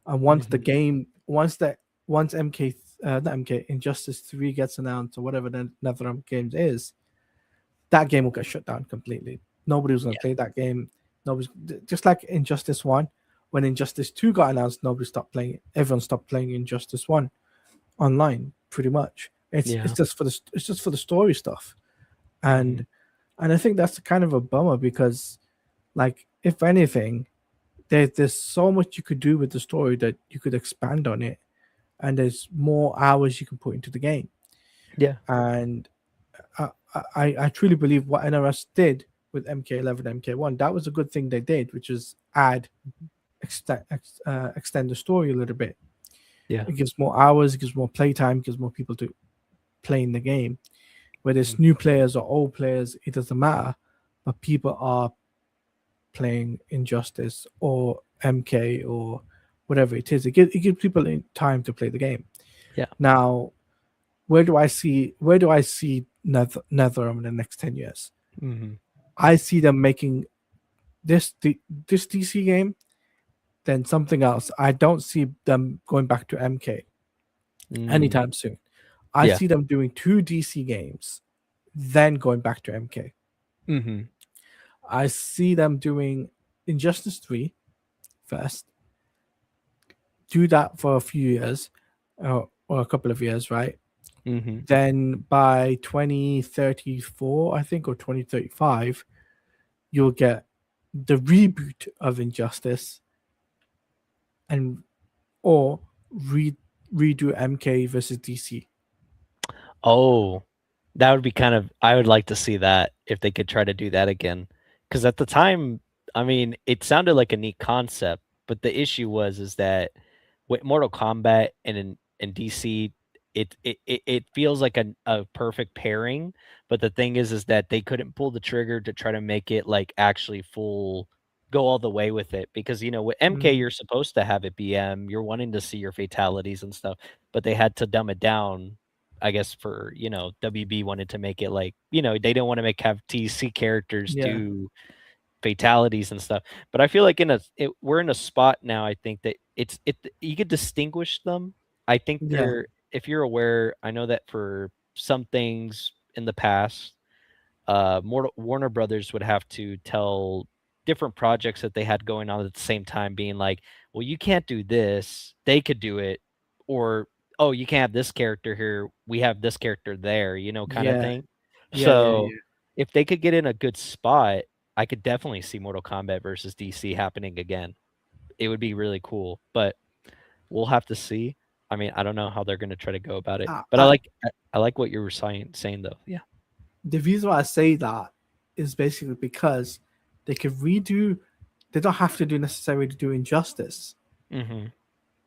And once the Mhm. game, once MK, not MK, Injustice 3 gets announced or whatever the NetherRealm games is, that game will get shut down completely. Nobody was going to Yeah. play that game. Nobody's just like Injustice 1. When Injustice 2 got announced, nobody stopped playing it. Everyone stopped playing Injustice 1 online, pretty much. It's Yeah. just for the story stuff. Mhm. And I think that's kind of a bummer because like if anything, there's so much you could do with the story that you could expand on it and there's more hours you can put into the game. Yeah. And I truly believe what NRS did with MK11, MK1, that was a good thing they did, which is extend the story a little bit. Yeah. It gives more hours, it gives more playtime, it gives more people to play in the game. Whether it's Mhm. new players or old players, it doesn't matter. But people are playing Injustice or MK or whatever it is. It gives people time to play the game. Yeah. Now, where do I see NetherRealm in the next 10 years? Mhm. I see them making this DC game, then something else. I don't see them going back to MK Mm. anytime soon. I Yeah. see them doing two DC games, then going back to MK. Mhm. I see them doing Injustice 3 first, do that for a few years, or a couple of years, right? Mhm. Then by 2034, I think, or 2035, you'll get the reboot of Injustice, and or re- redo MK versus DC. Oh, that would be kind of I would like to see that if they could try to do that again. Because at the time, I mean, it sounded like a neat concept, but the issue was is that with Mortal Kombat and in DC, it feels like a perfect pairing, but the thing is that they couldn't pull the trigger to try to make it, like, actually full go all the way with it because, with MK, Mm, you're supposed to have it BM, you're wanting to see your fatalities and stuff, but they had to dumb it down I guess for, WB wanted to make it like, they didn't wanna make have TC characters yeah, do fatalities and stuff. But I feel like we're in a spot now, I think that you could distinguish them. I think yeah, if you're aware, I know that for some things in the past, Warner Brothers would have to tell different projects that they had going on at the same time, being like, "Well, you can't do this. They could do it," or "Oh, you can't have this character here. We have this character there," kind of yeah, thing. yeah, yeah, So yeah. if they could get in a good spot, I could definitely see Mortal Kombat versus DC happening again. It would be really cool, but we'll have to see. I mean, I don't know how they're going to try to go about it, I, but I, I like what you were saying though. Yeah. the reason why I say that is basically because they could redo. They don't have to do necessarily to do Injustice. Mhm.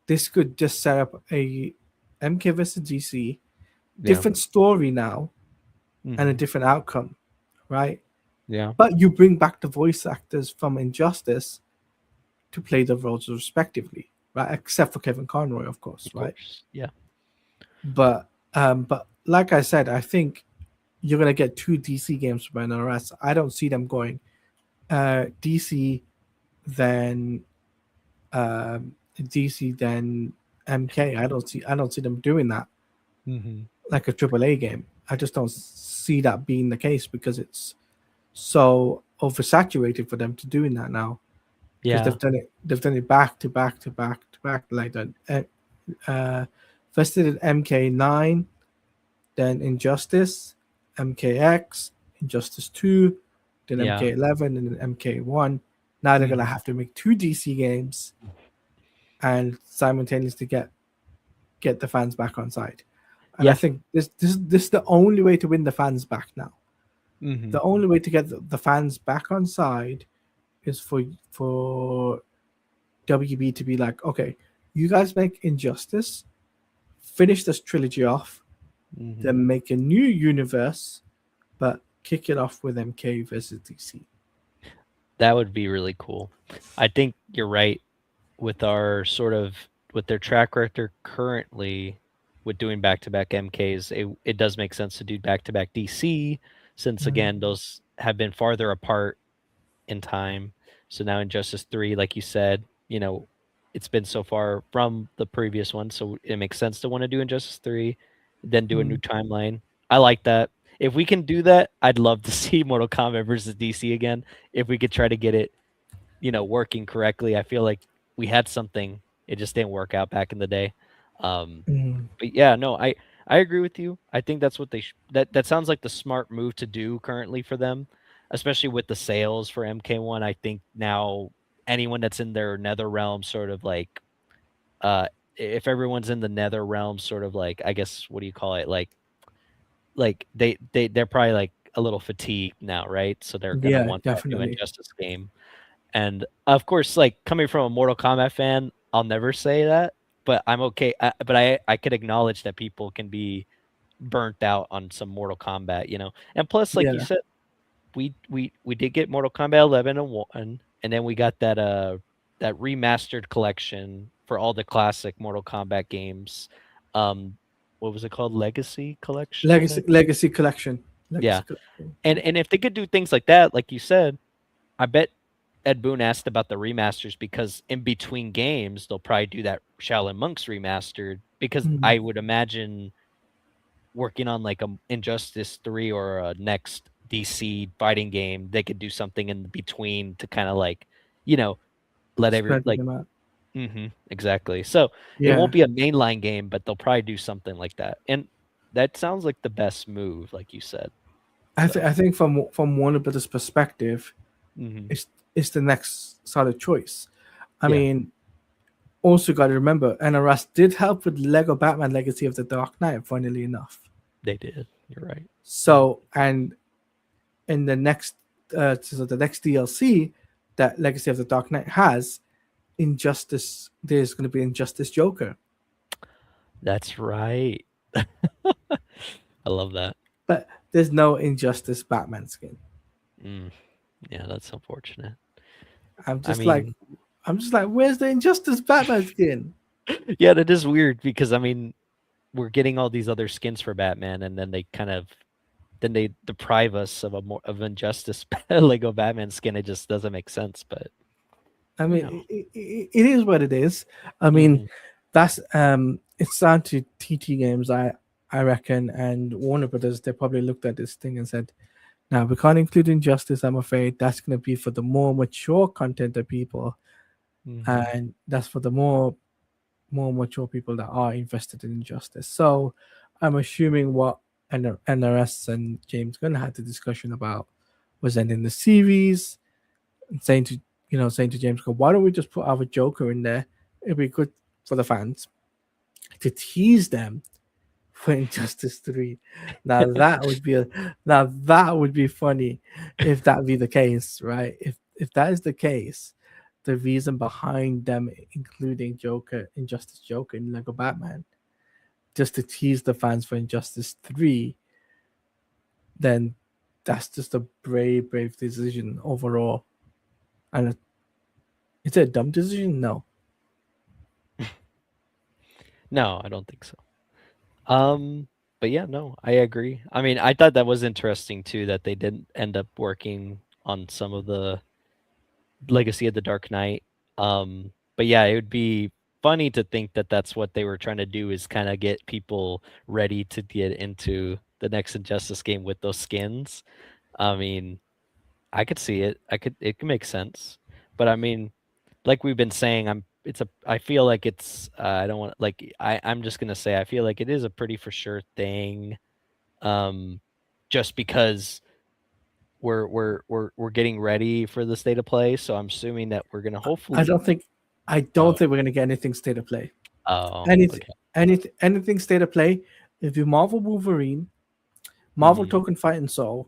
This could just set up a MK versus DC, Yeah. different story now, and a Mhm. different outcome, right? Yeah. But you bring back the voice actors from Injustice to play the roles respectively, right? Except for Kevin Conroy, of course, Of right? course. Yeah. But like I said, I think you're gonna get two DC games from NRS. I don't see them going DC then DC then MK. I don't see them doing that Mhm. like a AAA game. I just don't see that being the case because it's so oversaturated for them to doing that now because Yeah. they've done it back to back to back to back like that. First they did MK9, then Injustice, MKX, Injustice 2, then Yeah. MK11, and then MK1. Now they're gonna Mhm. have to make two DC games and simultaneously get the fans back on side. And I Yeah. think this is the only way to win the fans back now. The Mhm. only way to get the fans back on side is for WB to be like, okay, you guys make Injustice, finish this trilogy off, Mhm. then make a new universe, but kick it off with MK versus DC. That would be really cool. I think you're right with our sort of with their track record currently with doing back-to-back MKs. It does make sense to do back-to-back DC since Mm, again those have been farther apart in time. So now Injustice 3, like you said, it's been so far from the previous one, so it makes sense to want to do Injustice 3, then do a new mm, timeline. I like that. If we can do that, I'd love to see Mortal Kombat versus DC again. If we could try to get it, working correctly. I feel like we had something. It just didn't work out back in the day. Um, mm. but yeah, no, I agree with you. I think that's what that sounds like the smart move to do currently for them, especially with the sales for MK1. I think now anyone that's in their nether realm sort of like uh if everyone's in the nether realm sort of like I guess what do you call it? Like they're probably like a little fatigued now, right? So they're gonna Yeah, want that new definitely. Injustice game. And of course, like coming from a Mortal Kombat fan, I'll never say that, but I'm okay. But I could acknowledge that people can be burnt out on some Mortal Kombat, And plus, like you Yeah, said, we did get Mortal Kombat 11 and 1, and then we got that remastered collection for all the classic Mortal Kombat games. Um, what was it called? Legacy collection, I think. Legacy Collection. Yeah, Legacy Collection. and if they could do things like that, like you said, I bet Ed Boon asked about the remasters because in between games, they'll probably do that Shaolin Monks remastered because Mm, I would imagine working on like a Injustice 3 or a next DC fighting game, they could do something in between to kind of like, you know, let every spreading like them out. exactly. So it won't Yeah, be a mainline game, but they'll probably do something like that. And that sounds like the best move, like you said. I So, think from Warner Brothers' perspective, mhm. it's is the next solid choice. I Yeah, mean, also got to remember, NRS did help with Lego Batman Legacy of the Dark Knight, funnily enough. they did. You're right. Yeah. So, and in the next, so the next DLC that Legacy of the Dark Knight has, Injustice, there's going to be Injustice Joker, That's right. I love that. but there's no Injustice Batman skin. Mm, yeah, that's unfortunate. I'm I just like, mean, I'm just like, where's the Injustice Batman skin? yeah, that is weird because I mean, we're getting all these other skins for Batman, and then they kind of then they deprive us of a more of injustice Lego Batman skin. It just doesn't make sense, but I you mean, know. it is what it is. I mean, Hmm. that's it's down to TT Games, I reckon, and Warner Brothers. They probably looked at this thing and said, "Now we can't include Injustice. I'm afraid that's going to be for the more mature content of people, Hmm. and that's for the more mature people that are invested in Injustice." So, I'm assuming what NRS and James Gunn had the discussion about was ending the series, saying to saying to James, "Go, why don't we just put our Joker in there? It'd be good for the fans to tease them for Injustice 3." Now that would be now that would be funny if that be the case, right? If that is the case, the reason behind them including Joker, Injustice Joker in Lego Batman, just to tease the fans for Injustice 3, then that's just a brave decision overall. And is it a dumb decision? No. No, I don't think so. But yeah, no, I agree. I mean, I thought that was interesting too that they didn't end up working on some of the Legacy of the Dark Knight. But yeah, it would be funny to think that that's what they were trying to do is kind of get people ready to get into the next Injustice game with those skins. I mean, I could see it. It could make sense. But I mean, like we've been saying, I feel like it's I don't want like I'm just gonna say I feel like it is a pretty for sure thing. Um, just because we're getting ready for the state of play, so I'm assuming that we're gonna I hopefully. don't think I Oh, don't think we're gonna get anything state of play. oh, Anything okay, anything state of play. If you Marvel Wolverine, Marvel hmm, Token Fight and Soul,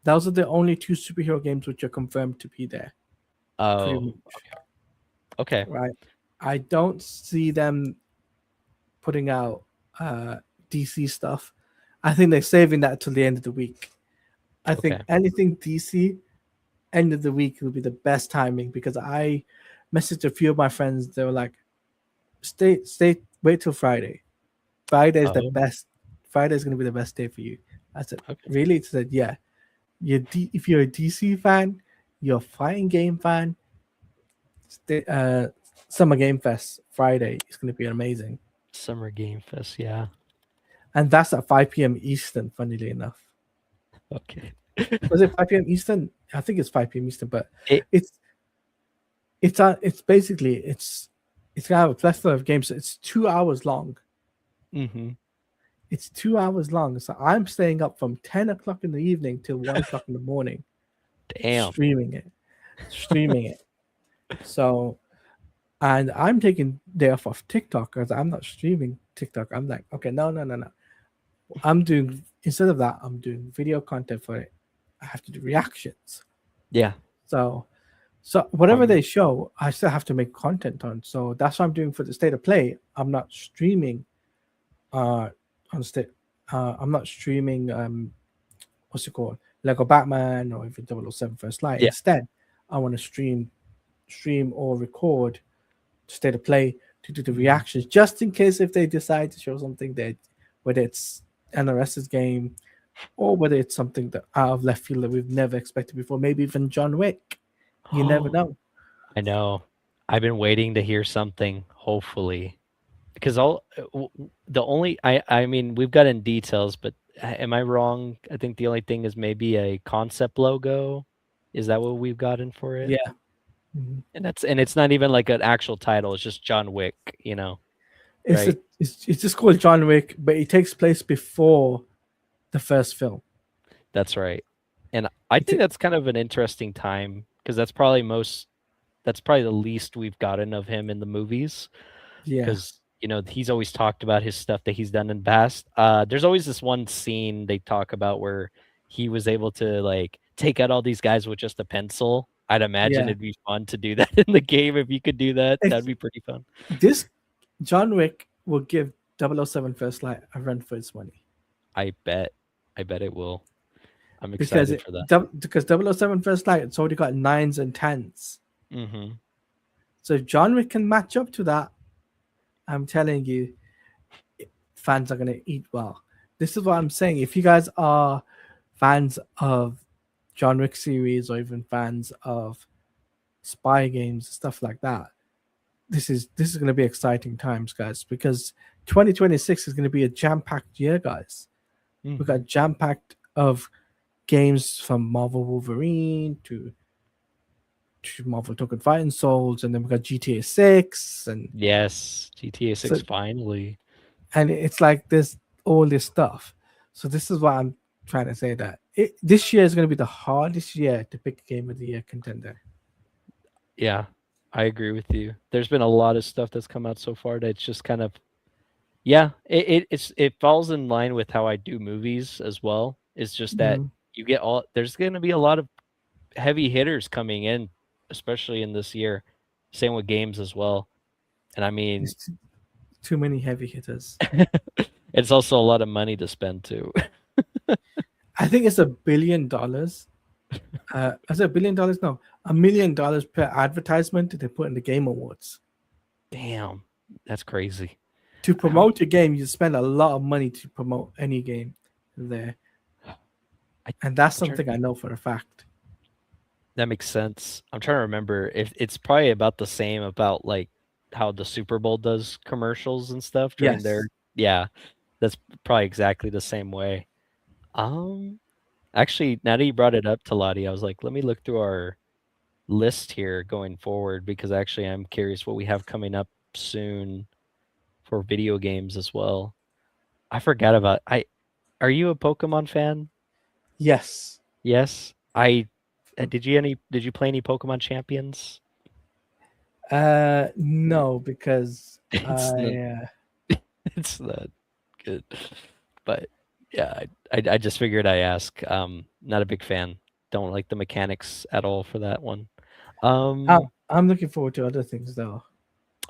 those are the only two superhero games which are confirmed to be there, pretty oh, much. okay, Right. I don't see them putting out uh DC stuff. I think they're saving that till the end of the week. I think okay, anything DC end of the week will be the best timing because I messaged a few of my friends. They were like, wait till Friday. Friday is the oh, best. Friday is going to be the best day for you. I said, okay, really? He said, yeah. If you're a DC fan, you're a fighting game fan, stay, Summer Game Fest Friday is going to be amazing. Summer Game Fest, yeah, And that's at 5 p.m. Eastern, funnily enough. okay. Was it 5 p.m. Eastern? I think it's 5 p.m. Eastern, but It, it's it's basically it's gonna have a plethora of games. It's 2 hours long. mm-hmm, It's 2 hours long. So I'm staying up from 10 o'clock in the evening till 1 o'clock in the morning damn, streaming it. Streaming it. So and I'm taking day off of TikTok because I'm not streaming TikTok. I'm like, okay, no. I'm doing instead of that, I'm doing video content for it. I have to do reactions. yeah, So whatever um, they show, I still have to make content on. So that's what I'm doing for the state of play. I'm not streaming uh on state I'm not streaming what's it called? Lego Batman or even 007 First Light. yeah, Instead, I want to stream or record state of play to do the mhm. reactions just in case if they decide to show something that whether it's NRS's game or whether it's something that out of left field that we've never expected before, maybe even John Wick. You never Oh, know. I know. I've been waiting to hear something. Hopefully, because the only I mean we've gotten details, but am I wrong? I think the only thing is maybe a concept logo. Is that what we've gotten for it? Yeah. Mhm. And it's not even like an actual title. It's just John Wick. Right? It's just called John Wick, but it takes place before the first film. That's right. And I It think ta- that's kind of an interesting time because that's probably the least we've gotten of him in the movies. Yeah, Because he's always talked about his stuff that he's done in past. There's always this one scene they talk about where he was able to like take out all these guys with just a pencil. I'd imagine yeah. it'd be fun to do that in the game if you could do that. That'd It's, be pretty fun. this John Wick will give 007 First Light a run for its money I bet. I bet it will. I'm because excited for that. because 007 First Light it's already got nines and tens. Mhm. So if John Wick can match up to that, I'm telling you, fans are gonna eat well. This is what I'm saying. If you guys are fans of John Wick series or even fans of spy games, stuff like that, this is going to be exciting times, guys, because 2026 is going to be a jam-packed year, guys. We Mhm. got jam-packed of games from Marvel Wolverine to Marvel Token Fighting Souls, and then we got GTA 6, and Yes, GTA so 6 finally. and it's like there's all this stuff. So this is what I'm trying to say, that this year is going to be the hardest year to pick a game of the year contender. Yeah. I agree with you. There's been a lot of stuff that's come out so far that's just kind of yeah, it falls in line with how I do movies as well. It's just that Mhm. there's gonna be a lot of heavy hitters coming in, especially in this year. Same with games as well. And I mean, There's too many heavy hitters. it's also a lot of money to spend too. I think it's $1 billion. Is it $1 billion? No, $1 million per advertisement that they put in the Game Awards. Damn, that's crazy. To How promote a game, you spend a lot of money to promote any game there, I and that's I'm trying something I know for a fact. that makes sense. I'm trying to remember if it's probably about the same about like how the Super Bowl does commercials and stuff during their Yes, yeah, that's probably exactly the same way. Um Actually, now that you brought it up, Talati, I was like, let me look through our list here going forward because actually I'm curious what we have coming up soon for video games as well. I forgot about I are you a Pokemon fan? yes. Yes. Did you play any Pokemon Champions? No, because It's not it's not good. But yeah, I just figured I ask. Not a big fan. Don't like the mechanics at all for that one. I, Um I'm looking forward to other things though.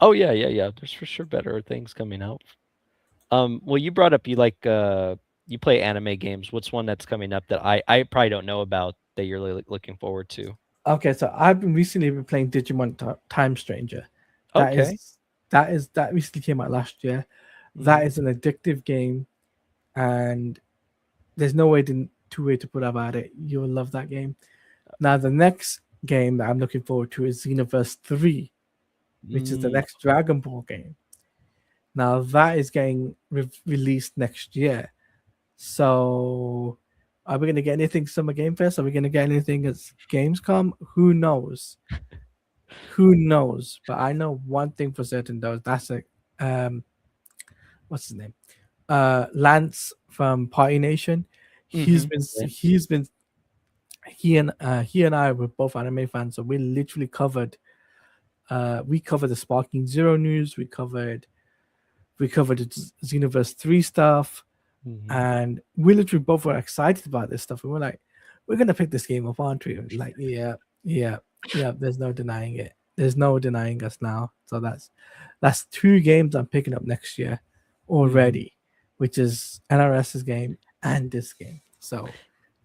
Oh, yeah, yeah, yeah. There's for sure better things coming out. Well, you brought up you play anime games. What's one that's coming up that I probably don't know about that you're really looking forward to? Okay, so I've been recently been playing Digimon Time Stranger. That is Okay. that recently came out last year. That Mhm. is an addictive game, and there's no way to two way to put about it. You will love that game. Now the next game that I'm looking forward to is Xenoverse 3, which is the Mm, next Dragon Ball game. Now that is getting released next year. So are we gonna get anything Summer Game Fest? Are we gonna get anything as Gamescom? Who knows? Who knows? But I know one thing for certain though. That's a what's his name? Lance from Party Nation. He's mhm. been Yes. he's been he and I were both anime fans, so we literally covered we covered the Sparking Zero news, we covered the Xenoverse 3 stuff, Mhm. and we literally both were excited about this stuff. And we're like, we're gonna pick this game up, aren't we? Like, yeah, yeah, yeah. There's no denying it. There's no denying us now. So that's two games I'm picking up next year Mhm. already, which is NRS's game and this game. So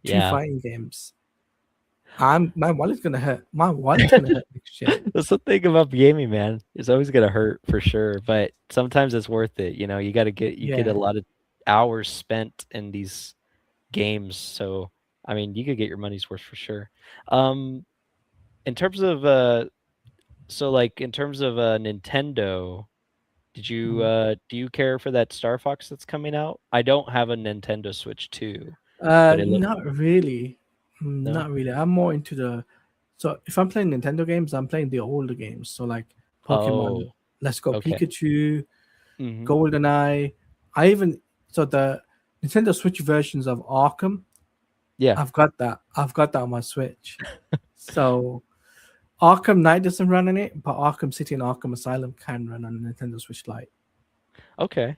two Yeah. fighting games. My wallet's gonna hurt. My wallet's gonna hurt next year. That's the thing about gaming, man. It's always gonna hurt for sure, but sometimes it's worth it. You get a Yeah. lot of hours spent in these games, so I mean, you could get your money's worth for sure. Um, in terms of in terms of Nintendo, Mm. do you care for that Star Fox that's coming out? I don't have a Nintendo Switch 2, but it look Not really. no? Not really. I'm more into the. So if I'm playing Nintendo games, I'm playing the older games. So like Pokemon, Oh, Let's Go okay. Pikachu, Mhm. GoldenEye. I even so the Nintendo Switch versions of Arkham. Yeah. I've got that. I've got that on my Switch. So Arkham Knight doesn't run on it, but Arkham City and Arkham Asylum can run on a Nintendo Switch Lite. Okay.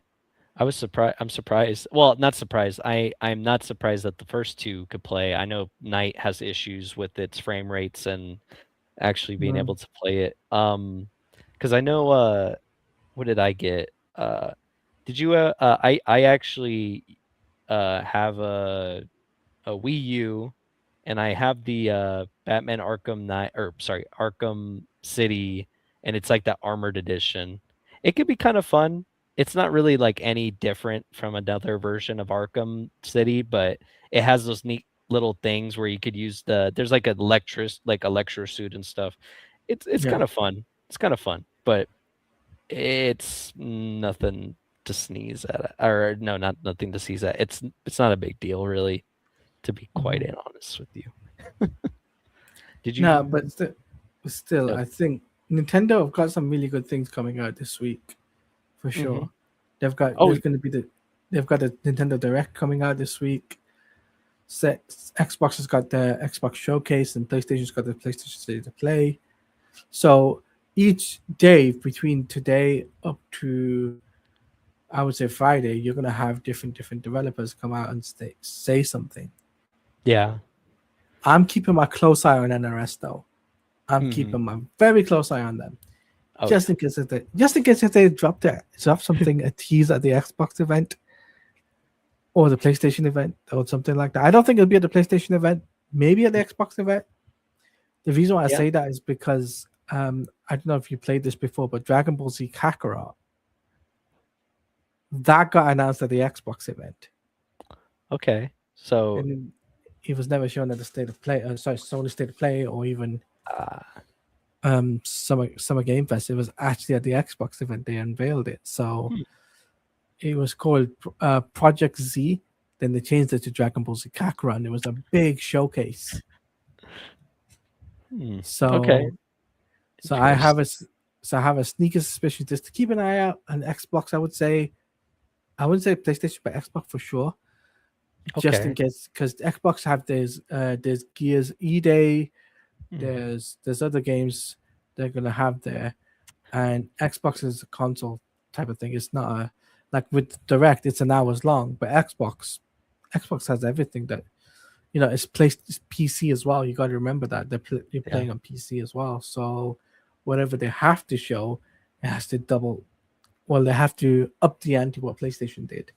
I was surprised. I'm surprised. Well, not surprised. I'm not surprised that the first two could play. I know Night has issues with its frame rates and actually being Mm, able to play it. Because I know what did I get? Did you I actually have a Wii U, and I have the Batman Arkham Knight, or sorry, Arkham City, and it's like that armored edition. It could be kind of fun. It's not really like any different from another version of Arkham City, but it has those neat little things where you could use there's like an electro suit and stuff. It's yeah. kind of fun. It's kind of fun, but it's nothing to sneeze at, or no, not nothing to sneeze at. It's not a big deal really, to be quite Hmm. honest with you. Did No, you? but still, No. I think Nintendo have got some really good things coming out this week for Hmm. sure. They've got Oh, there's going to be they've got a Nintendo Direct coming out this week. Xbox has got the Xbox Showcase, and PlayStation's got the PlayStation State of Play. So each day between today up to, I would say, Friday, you're gonna have different developers come out and say something. yeah. I'm keeping my close eye on NRS though. I'm Hmm. keeping my very close eye on them, Oh yeah. just in case if they drop something, a tease at the Xbox event or the PlayStation event or something like that. I don't think it'll be at the PlayStation event. Maybe at the Xbox event. The reason why I Yeah. say that is because I don't know if you played this before, but Dragon Ball Z Kakarot that got announced at the Xbox event, Okay. So, and it was never shown at the State of Play. Sorry, Sony State of Play or even uh, Summer Game Fest. It was actually at the Xbox event they unveiled it. So hmm, it was called Project Z. Then they changed it to Dragon Ball Z Kakarot. And it was a big showcase. hmm. Okay. So so I have a Interesting. s- so I have a sneaky suspicion just to keep an eye out on Xbox. I wouldn't say PlayStation, but Xbox for sure, just in Okay. case, because Xbox have there's Gears E Day, Hmm. there's other games they're gonna have there, and Xbox is a console type of thing. It's not a like with Direct, it's an hours long, but Xbox has everything that it's placed it's PC as well. You got to remember that you're Yeah. playing on PC as well. So whatever they have to show, it has to double. Well, they have to up the ante what PlayStation did.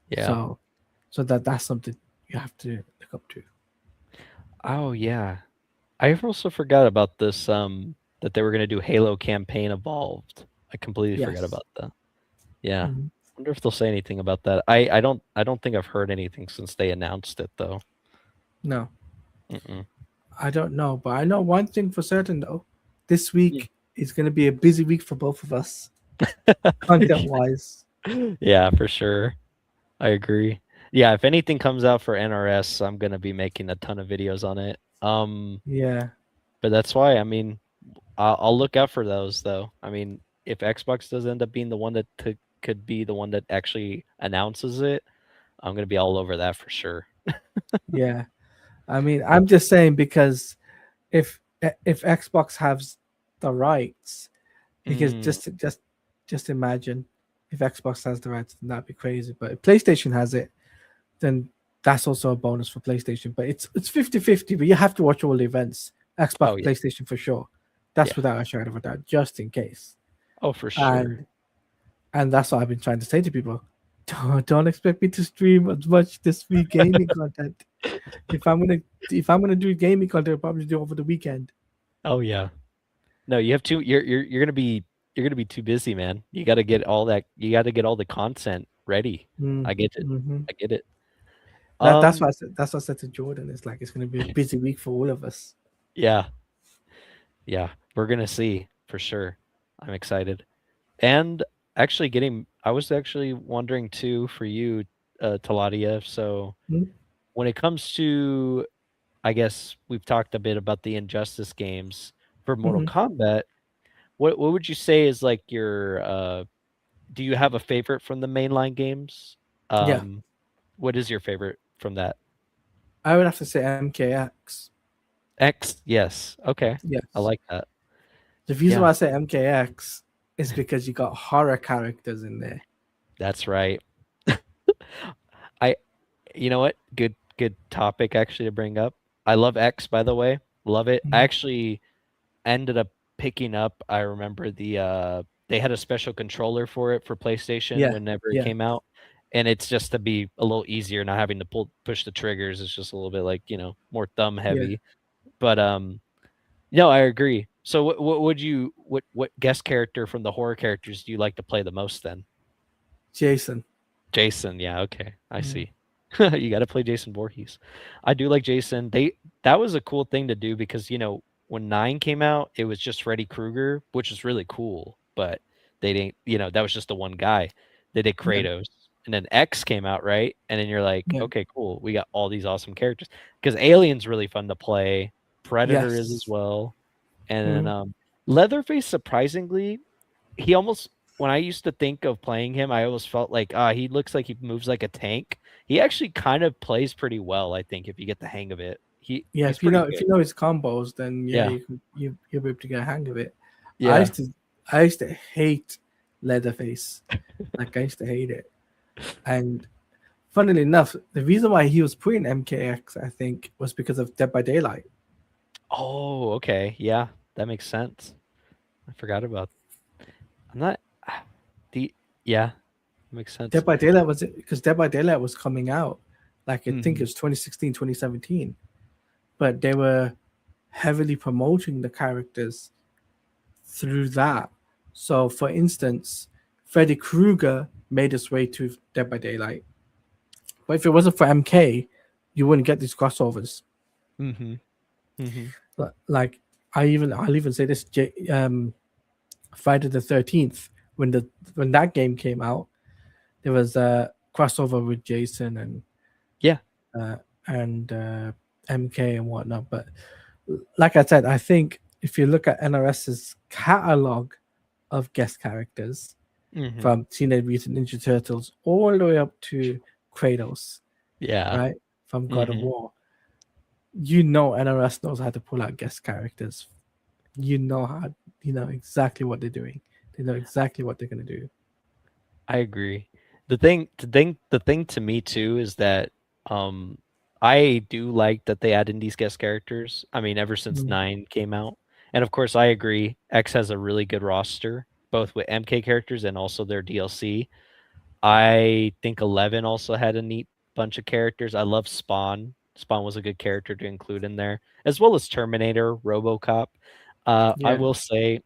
Yeah. So that's something you have to look up to. Oh yeah. I also forgot about this. That they were gonna do Halo campaign evolved. I completely forgot Yes. about that. Yeah. Mhm. Wonder if they'll say anything about that. I don't think I've heard anything since they announced it though. No, Mm-mm. I don't know, but I know one thing for certain though. This Mm. week is going to be a busy week for both of us, content wise. Yeah, for sure. I agree. Yeah, if anything comes out for NRS, I'm gonna be making a ton of videos on it. Yeah, But that's why, I mean, I'll look out for those though. I mean, if Xbox does end up being the one that could be the one that actually announces it, I'm gonna be all over that for sure. yeah. I mean, I'm just saying because if Xbox has the rights, because Mm, just imagine if Xbox has the rights, then that'd be crazy. But if PlayStation has it, then that's also a bonus for PlayStation. But it's 50-50, but you have to watch all the events. Xbox, oh yeah, PlayStation for sure. That's yeah. without a shadow of a doubt, just in case. Oh for sure. And that's what I've been trying to say to people. Don't expect me to stream as much this week gaming content. If I'm gonna if I'm gonna do gaming content, I'll probably do it over the weekend. Oh yeah. No, you have to. You're gonna be too busy, man. You got to get all that. You got to get all the content ready. I get it. Mm-hmm. I get it. That's Um, what I said. That's what I said to Jordan. It's like it's gonna be a busy week for all of us. yeah, yeah. We're gonna see for sure. I'm excited. And actually I was actually wondering too for you, Taladia. So when it comes to, I guess we've talked a bit about the Injustice games for Mortal Mm-hmm. Kombat. What would you say is like your do you have a favorite from the mainline games? Yeah, What is your favorite from that? I would have to say MKX. X, yes. Okay. I Yes. like that. The reason Yeah, why I say MKX is because you got horror characters in there. that's right. I You know what? Good topic actually to bring up. I love X, by the way. Love it. I Mhm. actually ended up picking up, I remember they had a special controller for it for PlayStation Yeah, whenever it yeah, came out, and it's just to be a little easier, not having to push the triggers. It's just a little bit like, more thumb yeah. heavy. But, no, I agree. So what guest character from the horror characters do you like to play the most then? Jason. Jason, yeah, okay, I Mm. see. You gotta play Jason Voorhees. I do like Jason. That was a cool thing to do because, when 9 came out, it was just Freddy Krueger, which is really cool, but they didn't, that was just the one guy. They did Yeah, Kratos, and then X came out, right? And then you're like, yeah. "Okay, cool. We got all these awesome characters." Because Alien's really fun to play, Predator is as Yes. well, and then, Mm. Leatherface, surprisingly, he almost when I used to think of playing him, I always felt like, he looks like he moves like a tank. He actually kind of plays pretty well, I think, if you get the hang of it. Yeah, He's pretty if good. you know his combos, then yeah, Yeah. you'll be able to get a hang of it. I Yeah. used to I used to hate Leatherface. Like I used to hate it. And funnily enough, the reason why he was put in MKX, I think, was because of Dead by Daylight. Oh, okay. Yeah, that makes sense. I forgot about I'm not the yeah, makes sense. Dead by Daylight was it because Dead by Daylight was coming out, like I think it Mhm. was 2016, 2017, but they were heavily promoting the characters through that. So, for instance, Freddy Krueger made his way to Dead by Daylight, but if it wasn't for MK, you wouldn't get these crossovers. Mhm. Mhm. Like I'll even say this: Friday the 13th, when that game came out, there was a crossover with Jason Yeah. uh, and MK and whatnot. But like I said, I think if you look at NRS's catalog of guest characters Mhm. from Teenage Mutant Ninja Turtles all the way up to Kratos, Yeah. right, from God of Mhm. War, you know NRS knows how to pull out guest characters. You know how, you know exactly what they're doing. They know exactly what they're gonna do. I agree. The thing to me too is that um I do like that they add in these guest characters. I mean, ever since Mm, 9 came out. And of course, I agree. X has a really good roster, both with MK characters and also their DLC. I think 11 also had a neat bunch of characters. I love Spawn. Spawn was a good character to include in there, as well as Terminator, RoboCop. I yeah, will say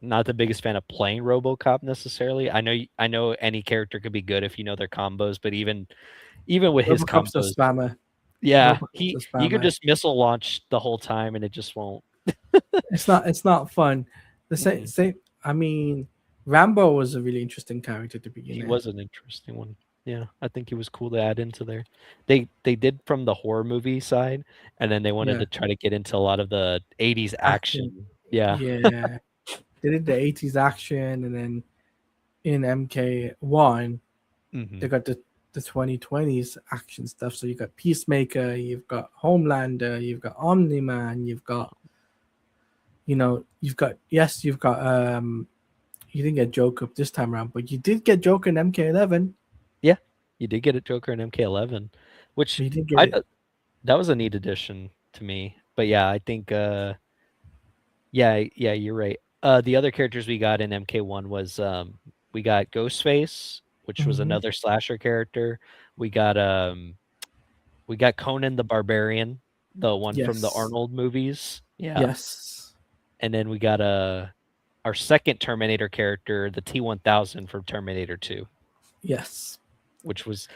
not the biggest fan of playing RoboCop necessarily. I know any character could be good if you know their combos, but even with his Robocop's a combos, spammer. yeah, Robocop's a he could spammer. just missile launch the whole time and it just won't. It's not fun. The same Mm-mm. same. I mean, Rambo was a really interesting character to begin He there. was an interesting one. Yeah, I think he was cool to add into there. They did from the horror movie side, and then they wanted Yeah, to try to get into a lot of the 80s action. action. Yeah. Yeah, they did the 80s action, and then in MK1 they Mhm. got the 2020s action stuff. So you got Peacemaker, you've got Homelander, you've got Omni Man, you've got, you've got, yes, you've got you didn't get Joker this time around, but you did get Joker in MK11. Yeah. You did get a Joker in MK11, which You did get I it. thought that was a neat addition to me. But yeah, I think yeah, yeah, you're right. The other characters we got in MK1 was we got Ghostface, which was Hmm. another slasher character. We got we got Conan the Barbarian, the one from the Yes, Arnold movies. Yeah. yes, And then we got our second Terminator character, the T-1000 from Terminator 2, yes. which was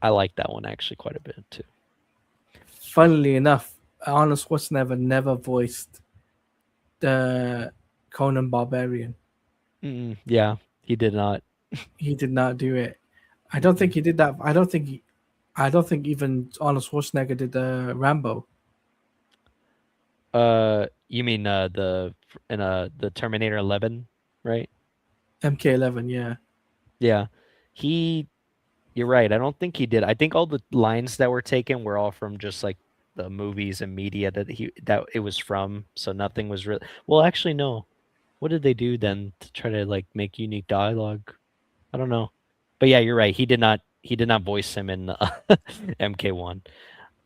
I like that one actually quite a bit too. Funnily enough, Arnold Schwarzenegger never voiced the Conan Barbarian. Yeah, he did not. He did not do it. I don't think Mm-mm. he did that. I don't think even Arnold Schwarzenegger did the Rambo. You mean the Terminator 11, right? MK11, yeah. Yeah. He You're right. I don't think he did. I think all the lines that were taken were all from just like the movies and media that it was from. So nothing was really well. Actually, no. What did they do then to try to like make unique dialogue? I don't know. But yeah, you're right. He did not voice him in MK1.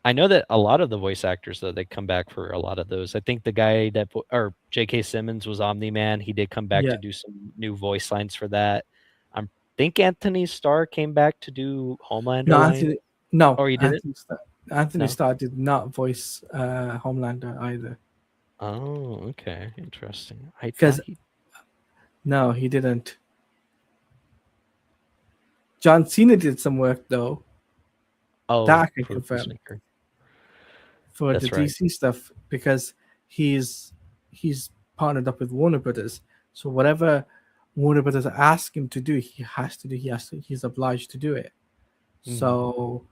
I know that a lot of the voice actors though they come back for a lot of those. I think the guy or J.K. Simmons was Omni Man. He did come back Yeah. to do some new voice lines for that. I think Anthony Starr came back to do No, Homelander line. Anthony. No, Oh, he did it? Anthony No. Starr did not voice Homelander either. Oh, okay, interesting. I thought Because he. no, he didn't. John Cena did some work though. That Oh, I can for the confirm Peacemaker. for the That's right. DC stuff because he's he's partnered up with Warner Brothers. So whatever Warner Brothers ask him to do, he has to do. He's obliged to do it. Hmm. So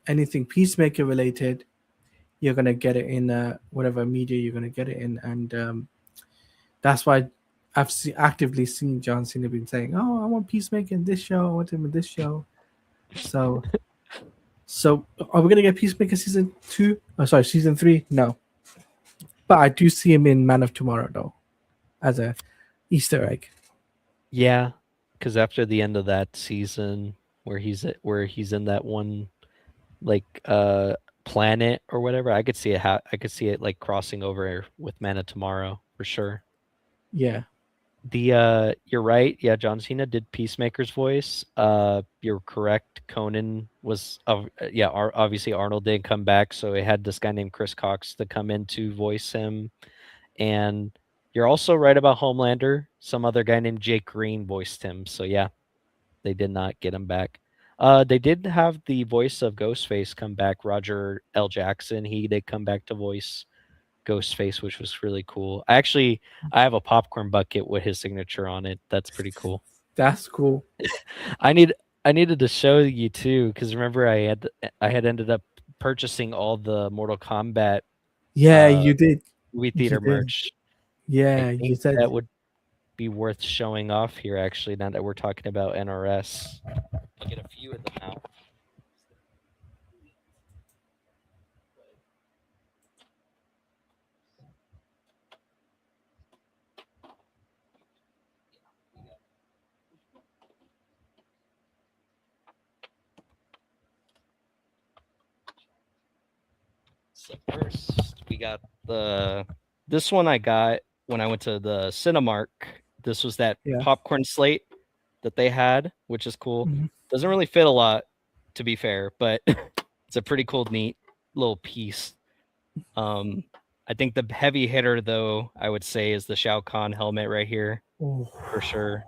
anything Peacemaker related, you're gonna get it in whatever media you're gonna get it in, and that's why actively seen John Cena been saying, "Oh, I want Peacemaker in this show. I want him in this show." So, so are we gonna get Peacemaker season 2? Oh, sorry, season 3? No, but I do see him in Man of Tomorrow though, as a Easter egg. Yeah, because after the end of that season, where he's in that one like planet or whatever, I could see it like crossing over with Man of Tomorrow for sure. Yeah, You're right. Yeah, John Cena did Peacemaker's voice. You're correct. Conan was yeah, obviously Arnold did come back, so it had this guy named Chris Cox to come in to voice him. And you're also right about Homelander. Some other guy named Jake Green voiced him. So yeah, they did not get him back. They did have the voice of Ghostface come back, Roger L. Jackson. He did come back to voice Ghostface, which was really cool. I have a popcorn bucket with his signature on it. That's pretty cool. that's cool. I need I needed to show you too because remember I had ended up purchasing all the Mortal Kombat Yeah, uh you did. movie You theater did. merch. I Yeah, you think said that would be worth showing off here actually now that we're talking about NRS. I'll get a few of them out. So first, we got the this one I got when I went to the Cinemark. This was that yeah. popcorn slate that they had, which is cool. Mhm. Doesn't really fit a lot, to be fair, but it's a pretty cool, neat little piece. Um, I think the heavy hitter, though, I would say, is the Shao Kahn helmet right here Oh, for sure.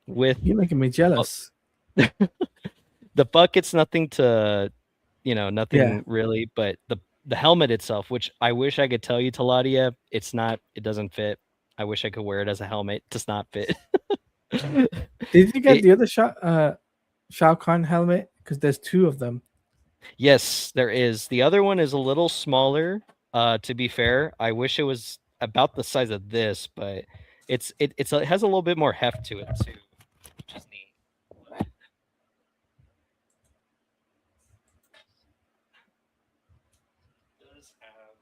With you're making me uh, jealous. the bucket's nothing to Yeah, nothing really, but the helmet itself, which I wish I could tell you, Taladia, it's not. It doesn't fit. I wish I could wear it as a helmet. It does not fit. did you get it the other Shao Kahn helmet? Because there's two of them. Yes, there is. The other one is a little smaller. To be fair, I wish it was about the size of this, but it has a little bit more heft to it too, which is neat. But it does have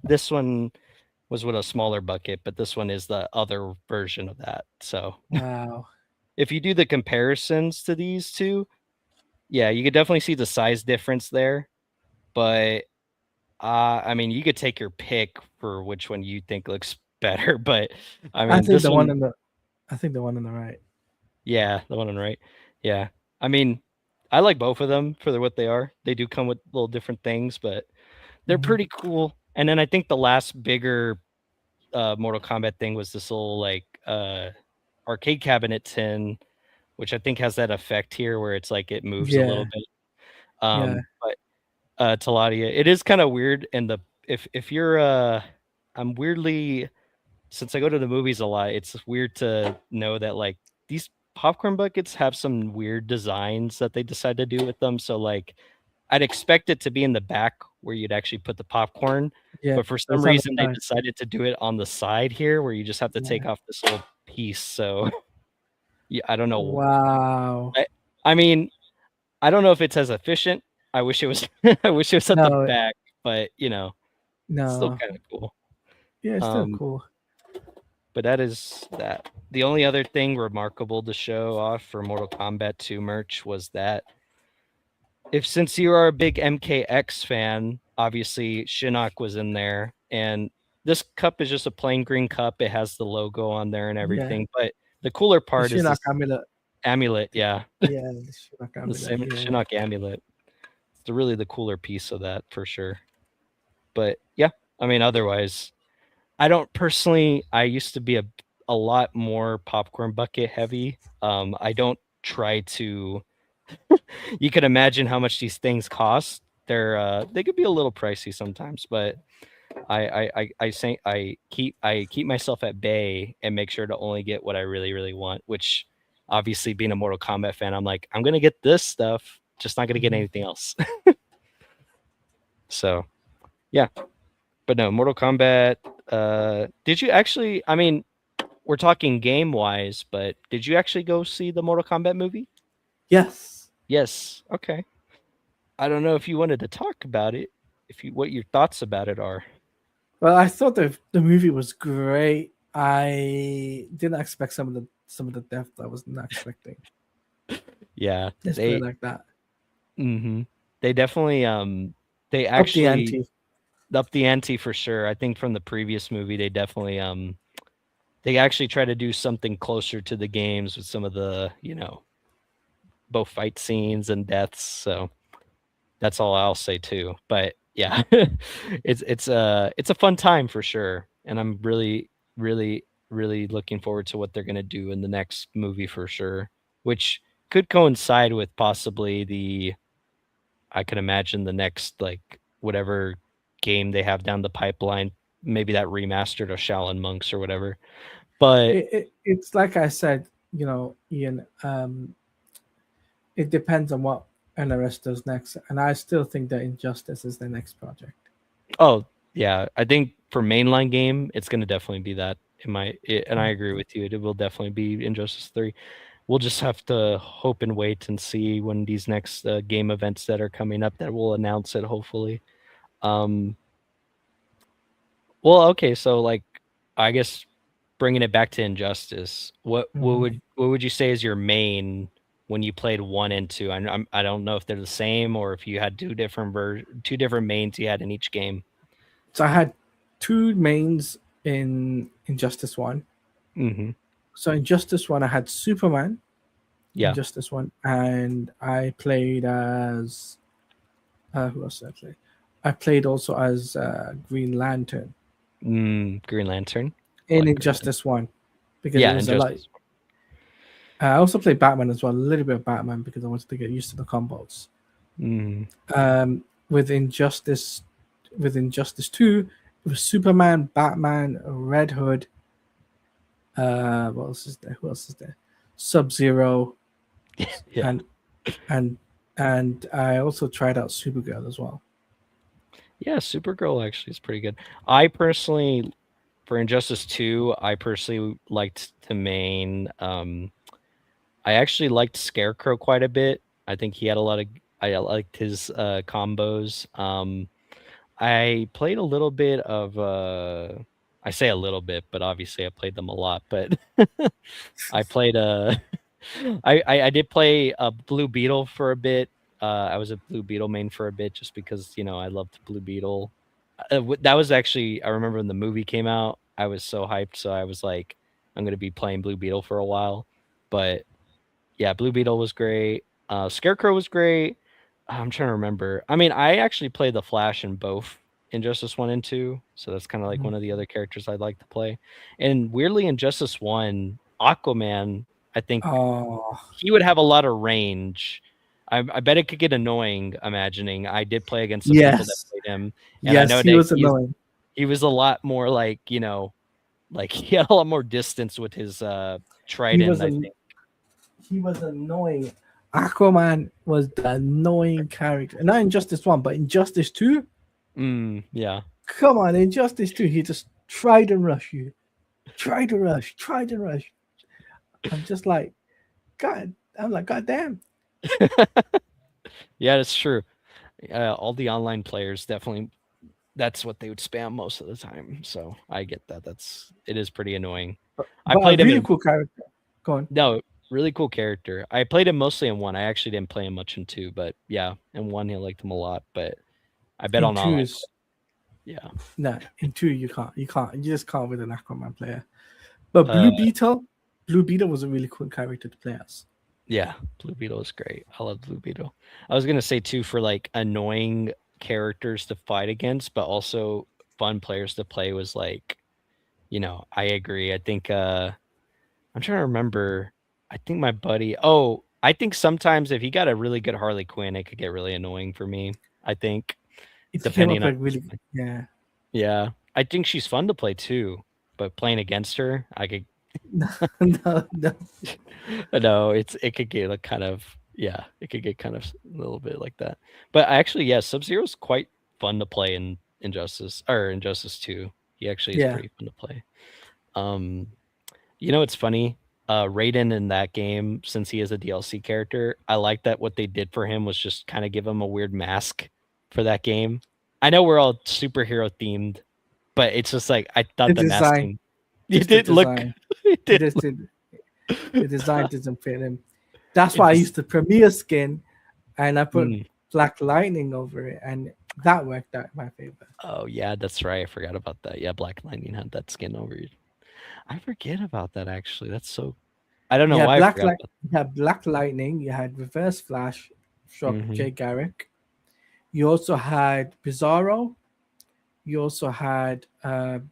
this one was with a smaller bucket, but this one is the other version of that. So Wow. if you do the comparisons to these two, yeah, you could definitely see the size difference there. But I mean, you could take your pick for which one you think looks better. But I I mean, think this the one one, on the I think the one on the right. yeah, the one on the right, yeah. I mean, I like both of them for what they are. They do come with little different things, but they're Hmm. pretty cool. And then I think the last bigger Mortal Kombat thing was this little like arcade cabinet tin, which I think has that effect here where it's like it moves a little Yeah, bit. yeah, But Taladia, it is kind of weird. And the if you're I'm weirdly since I go to the movies a lot, it's weird to know that like these popcorn buckets have some weird designs that they decide to do with them. So like I'd expect it to be in the back where you'd actually put the popcorn, yeah. but for But some it's on the reason they side. decided to do it on the side here where you just have to take Yeah. off this little piece. So Yeah, I don't know. Wow. I mean, I don't know if it's as efficient. I wish it was I wish it was at the No, back, but, it's still no. kinda cool. Yeah, it's still Um, cool. but that is that. The only other thing remarkable to show off for Mortal Kombat 2 merch was that if since you are a big MKX fan, obviously Shinnok was in there, and this cup is just a plain green cup. It has the logo on there and Yeah. everything, but the cooler The part is Shinnok this amulet. amulet, yeah, Yeah, the Shinnok the amulet. same Yeah. Shinnok amulet. It's really the cooler piece of that for sure. But yeah, I mean, otherwise, I don't personally. I used to be a lot more popcorn bucket heavy. I don't try to. You can imagine how much these things cost. They could be a little pricey sometimes, but I say I keep myself at bay and make sure to only get what I really really want. Which obviously, being a Mortal Kombat fan, I'm like I'm gonna get this stuff, just not gonna get Mhm. anything else. So yeah, but no, Mortal Kombat. Did you actually? I mean, we're talking game wise, but did you actually go see the Mortal Kombat movie? Yes. Yes. Okay. I don't know if you wanted to talk about it. If you what your thoughts about it are. Well, I thought the movie was great. I didn't expect some of the depth I was not expecting. Yeah, Let's put it like that. they definitely they Up the actually ante. upped the ante for sure. I think from the previous movie they definitely they actually try to do something closer to the games with some of the, both fight scenes and deaths. So that's all I'll say too. But yeah, it's a fun time for sure, and I'm really really really looking forward to what they're gonna do in the next movie for sure, which could coincide with possibly the I can imagine the next like whatever game they have down the pipeline, maybe that remastered of Shaolin Monks or whatever. But It's like I said, Ian. It depends on what NRS does next, and I still think that Injustice is the next project. oh yeah, I think for mainline game, it's gonna definitely be that. And I agree with you. It will definitely be Injustice 3. We'll just have to hope and wait and see when these next game events that are coming up that will announce it. Hopefully. Um, well, okay, so like, I guess bringing it back to Injustice, Mhm. what would you say is your main when you played 1 and 2? I don't know if they're the same or if you had two different mains you had in each game. So I had two mains in Injustice One. Mhm. So in Justice One, I had Superman in Yeah. Justice One, and I played as who else did I play? I played also as Green Lantern Green Lantern. I in like Green Lantern. Injustice One because it Yeah, was a lot. Injustice. I also played Batman as well, a little bit of Batman because I wanted to get used to the combos. Mhm. Um, with Injustice, with Injustice Two, it was Superman, Batman, Red Hood. What else is there? Who else is there? Sub Zero, Yeah. and and and I also tried out Supergirl as well. Yeah, Supergirl actually is pretty good. I personally for Injustice 2, I personally liked to main I actually liked Scarecrow quite a bit. I think he had a lot of I liked his combos. I played a little bit of I say a little bit, but obviously I played them a lot, but I played I did play a Blue Beetle for a bit. I was a Blue Beetle main for a bit just because, I loved Blue Beetle. That was actually I remember when the movie came out, I was so hyped, so I was like, I'm gonna be playing Blue Beetle for a while. But yeah, Blue Beetle was great. Scarecrow was great. I'm trying to remember. I mean, I actually played the Flash in both Injustice 1 and 2, so that's kind of like Mhm. one of the other characters I'd like to play. And weirdly, Injustice 1, Aquaman, I think Oh, he would have a lot of range. I bet it could get annoying. Imagining I did play against some people that yes, played him, and I yes, know he that was annoying. he was a lot more like like he had a lot more distance with his He trident. was I an think. he was annoying. Aquaman was the annoying character, not in Justice One, but in Justice Two. Yeah. Come on, in Justice Two, he just tried and rush you, tried to rush. I'm just like. God, I'm like, God damn. Yeah, that's true. All the online players definitely that's what they would spam most of the time. So I get that. It is pretty annoying. I But a played him really in cool character. Go on. no, really cool character. I played him mostly in one. I actually didn't play him much in two, but yeah, in one I liked him a lot. But I bet In on two online. is Yeah. no, in two you just can't with an Aquaman player. But Uh Blue Beetle was a really cool character to play as. yeah, Blue Beetle is great. I love Blue Beetle. I was gonna say too for like annoying characters to fight against, but also fun players to play was like, I agree. I think I'm trying to remember. I think my buddy I think sometimes if he got a really good Harley Quinn, it could get really annoying for me, I think, It came depending up on like really yeah. yeah. I think she's fun to play too, but playing against her, I could No, no, no. no, it could get like kind of yeah, it could get kind of a little bit like that. But actually, yeah, Sub-Zero's quite fun to play in Injustice 2. He actually is Yeah. pretty fun to play. Um it's funny. Raiden in that game, since he is a DLC character, I like that what they did for him was just kind of give him a weird mask for that game. I know we're all superhero themed, but it's just like I The thought the design, masking it just the didn't look design. it It didn't just look did the design doesn't fit him. That's it why I just used the Premiere skin and I put mm. Black Lightning over it, and that worked out in my favor. Oh yeah, that's right. I forgot about that. Yeah, Black Lightning had that skin over you. I forget about that actually. That's so I don't know why I forgot about You had Black Lightning, you had Reverse Flash, that. struck Jay Garrick. You also had Bizarro. You also had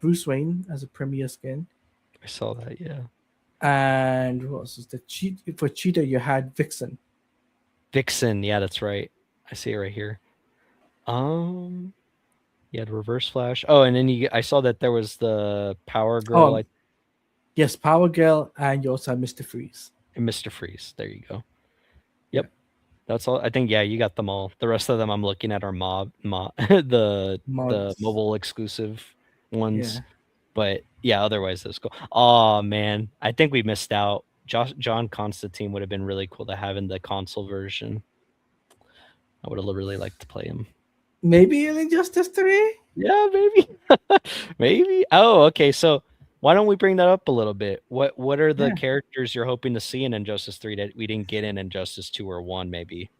Bruce Wayne as a Premiere skin. I saw that, yeah. And who else was the cheat for Cheetah? You had Vixen. Vixen, yeah, that's right. I see it right here. Um You had Reverse Flash. Oh, and then I saw that there was the Power Girl, Oh, yes, Power Girl, and you also had Mr. Freeze. and Mr. Freeze. There you go. Yeah, Yep, that's all. I think yeah, you got them all. The rest of them I'm looking at are the mods. mobile exclusive ones. Yeah, But yeah, otherwise that's cool. Oh man, I think we missed out. John Constantine would have been really cool to have in the console version. I would have really liked to play him. maybe in Injustice 3. Yeah, maybe. Maybe. Oh, okay. So why don't we bring that up a little bit? What are the Yeah. characters you're hoping to see in Injustice 3 that we didn't get in Injustice 2 or 1 maybe?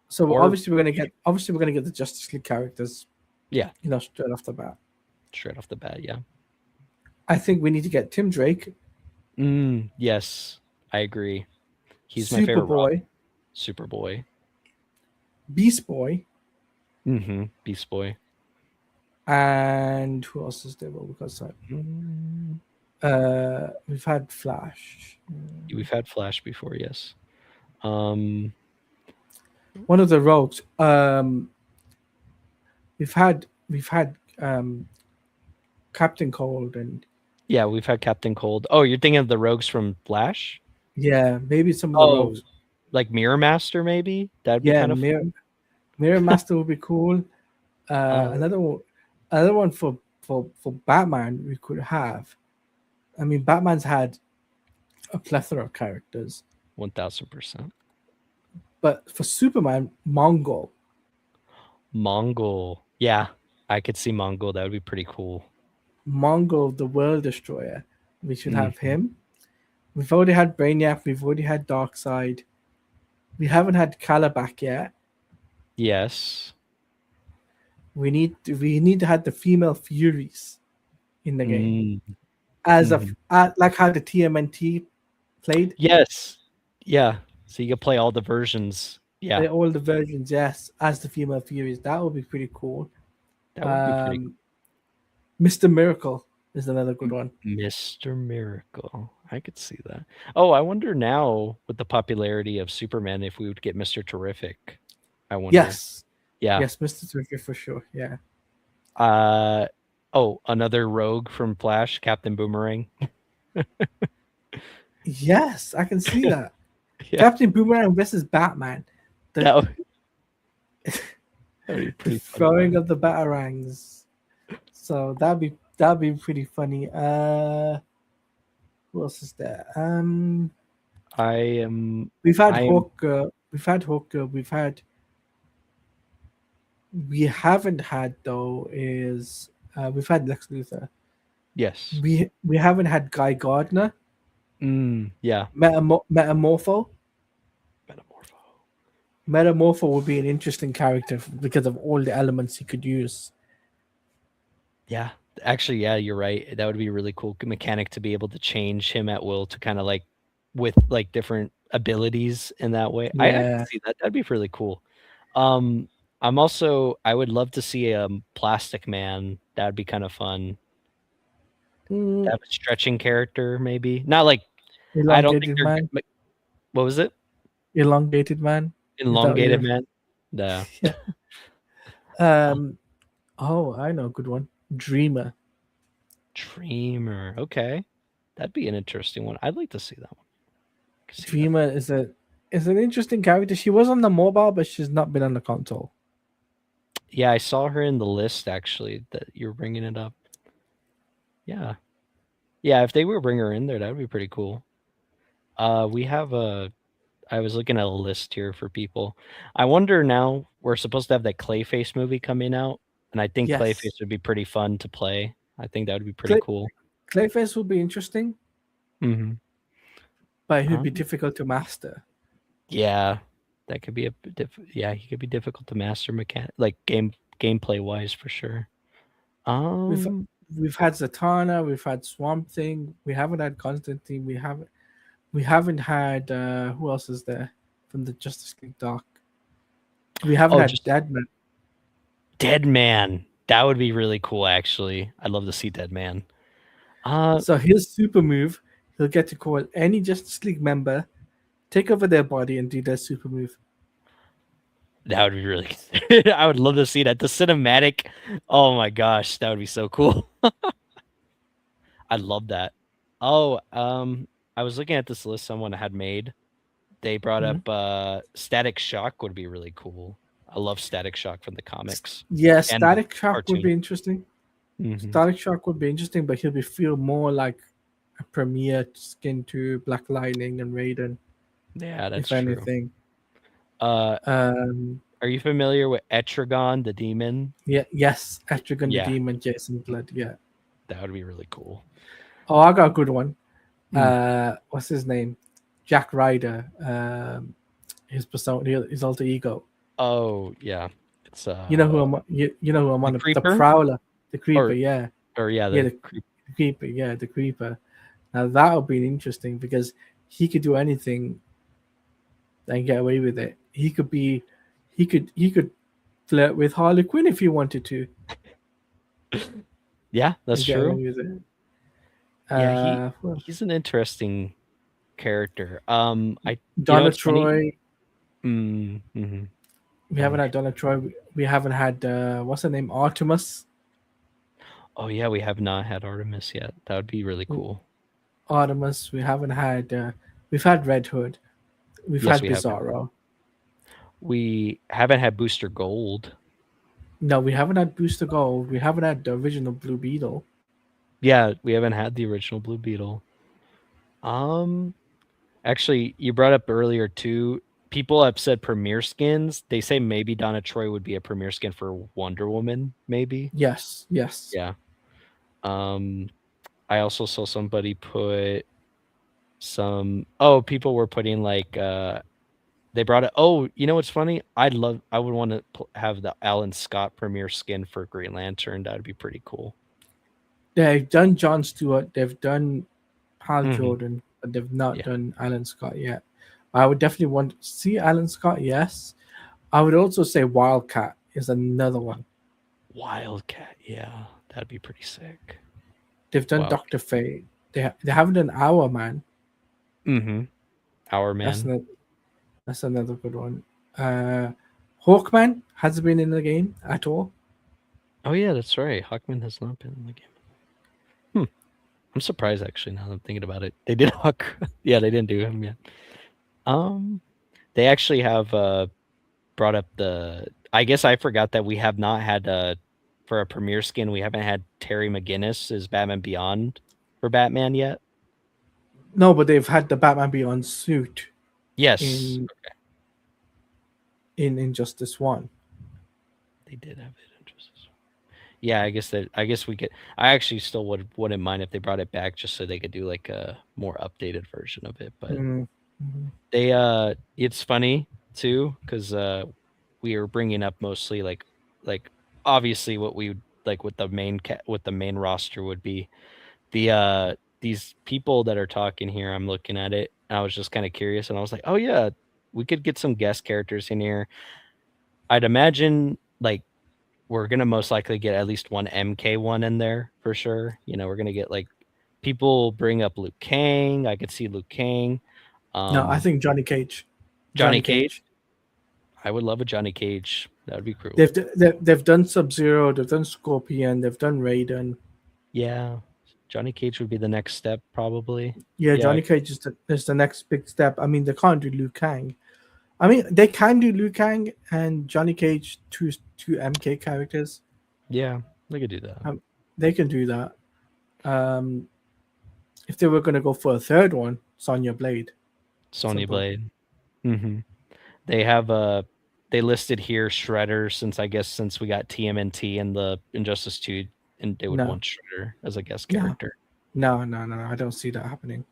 So Or obviously we're gonna get the Justice League characters, yeah, straight off the bat. straight off the bat, yeah. I think we need to get Tim Drake, Yes. I agree. He's my favorite Robin. Superboy, Superboy. Beast Boy, Beast Boy. and who else is there? Well, because Mm, we've had Flash. we've had Flash before, yes. Um One of the rogues. We've had Captain Cold, and yeah, we've had Captain Cold. Oh, you're thinking of the rogues from Flash? yeah, maybe some of the Oh, rogues. like Mirror Master maybe? That'd be Yeah, kind of fun. Mirror Master would be cool. Uh Another one for Batman we could have. I mean, Batman's had a plethora of characters, 1000%. but for Superman, Mongol, Mongol. Yeah, I could see Mongol. That would be pretty cool. Mongol, the World Destroyer, we should have Mhm. him. We've already had Brainiac. We've already had Darkseid. We haven't had Calabac yet. Yes. We need to have the female Furies in the game Mm, as mhm. like how the TMNT played. Yes. Yeah. So you can play all the versions. Yeah, All the versions, yes, as the female Furies. That would be pretty cool. that would be pretty Um, Mr. Miracle is another good cool. one. Mr. Miracle. I could see that. Oh, I wonder now with the popularity of Superman if we would get Mr. Terrific. I wonder. Yes, Yeah. yes, Mr. Terrific for sure. Yeah. Uh another rogue from Flash, Captain Boomerang. Yes, I can see that. Yeah. Captain Boomerang versus Batman. The That would, that would be the pretty funny. throwing of the batarangs. So that'd be pretty funny. Who else is there? I am. We've had I am. Hawk. We've had Hawk. We've had. We haven't had though is we've had Lex Luthor. Yes. We haven't had Guy Gardner. Yeah. Metamorpho. Metamorpho. Metamorpho would be an interesting character because of all the elements he could use. Yeah. Actually, yeah, you're right. That would be a really cool mechanic to be able to change him at will to kind of like with like different abilities in that way. I could Yeah. see that. That'd be really cool. Um, I would love to see a Plastic Man. That'd be kind of fun. To Mm, have a stretching character, maybe. Not like I don't think elongated they're man. what was it? Elongated man. Is that what Elongated you're? Man? Yeah. Yeah. Uh, Um. Oh, I know a good one. Dreamer. Dreamer. Okay. That'd be an interesting one. I'd like to see that one. I can see that. Dreamer is an interesting character. She was on the mobile, but she's not been on the console. Yeah, I saw her in the list actually that you're bringing it up. Yeah. Yeah, if they were bring her in there, that would be pretty cool. We have a I was looking at a list here for people. I wonder now we're supposed to have that Clayface movie coming out, and I think Yes. Clayface would be pretty fun to play. I think that would be pretty Clay, cool. Clayface would be interesting, Mhm. but it would be Um, difficult to master. yeah, that could be a yeah, he could be difficult to master like gameplay wise for sure. We've Um, we've had Zatanna, we've had Swamp Thing, we haven't had Constantine, we haven't had who else is there from the Justice League doc? We haven't oh, had just Deadman. Dead Man. That would be really cool actually. I'd love to see Dead Man. Uh, So his super move, he'll get to call any Justice League member, take over their body, and do their super move. that would be really good. I would love to see that. The cinematic. Oh my gosh, that would be so cool. I'd love that. Oh, I was looking at this list someone had made. They brought Mhm. up Static Shock would be really cool. I love Static Shock from the comics Yeah, and the Static Shock would cartoon. be interesting. Hmm. Static Shock would be interesting, but he'll be feel more like a premier skin to Black Lightning and Raiden, Yeah, that's if true. anything. Uh, Um, are you familiar with Etrigan the Demon? yeah, yes, Etrigan the Yeah, Demon, Jason Blood. Yeah. that would be really cool. Oh, I got a good one. Mm. What's his name? Jack Ryder. His persona, his alter ego. Oh yeah, it's You know who I'm. You know who I'm the on. The Creeper Prowler, the Creeper. or Yeah, yeah yeah, the creep. the Creeper. Yeah, the Creeper. Now that would be interesting because he could do anything and get away with it. He could flirt with Harley Quinn if he wanted to Yeah, that's and get true. away with it. Yeah, Well, he's an interesting character. Donna It's funny. Troy. Mm-hmm. We haven't had Donna Troy. We haven't had what's her name? Artemis. Oh yeah, we have not had Artemis yet. That would be really cool. Artemis. We haven't had. We've had Red Hood. We've Yes, had we have. Bizarro. We haven't had Booster Gold. No, we haven't had Booster Gold. We haven't had the original Blue Beetle. Yeah, we haven't had the original Blue Beetle. Um, Actually, you brought up earlier too. People have said premiere skins. They say maybe Donna Troy would be a premiere skin for Wonder Woman. Maybe. Yes, yes. Yeah. Um, I also saw somebody put some. Oh, people were putting like they brought it. Oh, you know what's funny? I would want to have the Alan Scott premiere skin for Green Lantern. That would be pretty cool. They've done John Stewart. They've done Hal Hmm. Jordan, but they've not Yeah. done Alan Scott yet. I would definitely want to see Alan Scott. Yes, I would also say Wildcat is another one. Wildcat. Yeah, that'd be pretty sick. They've done Wow. Doctor Fate. They haven't done Our Man. Mm-hmm. Our That's man. another that's another good one. Uh, Hawkman hasn't been in the game at all. Oh yeah, that's right. Hawkman has not been in the game. Hmm. I'm surprised actually now that I'm thinking about it. They did Hawk. Yeah, they didn't do him yet. Um, they actually have brought up the. I guess I forgot that we have not had for a premiere skin. We haven't had Terry McGinnis as Batman Beyond for Batman yet. No, but they've had the Batman Beyond suit Yes, in in Injustice One. they did have it in Justice. Yeah, I guess that. I guess we could. I actually still wouldn't mind if they brought it back just so they could do like a more updated version of it. But Mm. Mhm. they it's funny too because we were bringing up mostly like obviously what we would like what what the main roster would be the these people that are talking here. I'm looking at it and I was just kind of curious and I was like, oh yeah, we could get some guest characters in here. I'd imagine like we're gonna most likely get at least one MK1 in there for sure. You know, we're gonna get like people bring up Luke Kang. I could see Luke Kang. No, I um think Johnny Cage. Johnny Johnny Cage. Cage. I would love a Johnny Cage. That would be cool. They've done Sub Zero. They've done Scorpion. They've done Raiden. Yeah. Johnny Cage would be the next step, probably. Yeah, Yeah. Johnny Cage is the next big step. I mean, they can't do Liu Kang. I mean, they can do Liu Kang and Johnny Cage, two MK characters. Yeah. They could do that. Um, they can do that. Um, if they were going to go for a third one, Sonya Blade. Sonya Simple. Blade. Hmm. They have they listed here Shredder since I guess since we got TMNT and the Injustice 2 and they would No, want Shredder as a guest no, character. no. I don't see that happening.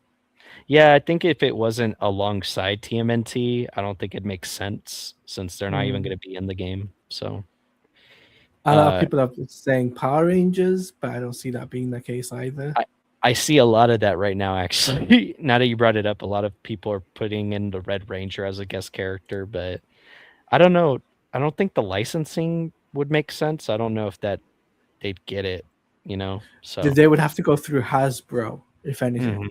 Yeah, I think if it wasn't alongside TMNT, I don't think it makes sense since they're not even Mm. going to be in the game. So, A lot of uh people are saying Power Rangers, but I don't see that being the case either. I I see a lot of that right now actually. Now that you brought it up, a lot of people are putting in the Red Ranger as a guest character, but I don't know. I don't think the licensing would make sense. I don't know if that they'd get it, you know? So, They would have to go through Hasbro, if anything. mhm.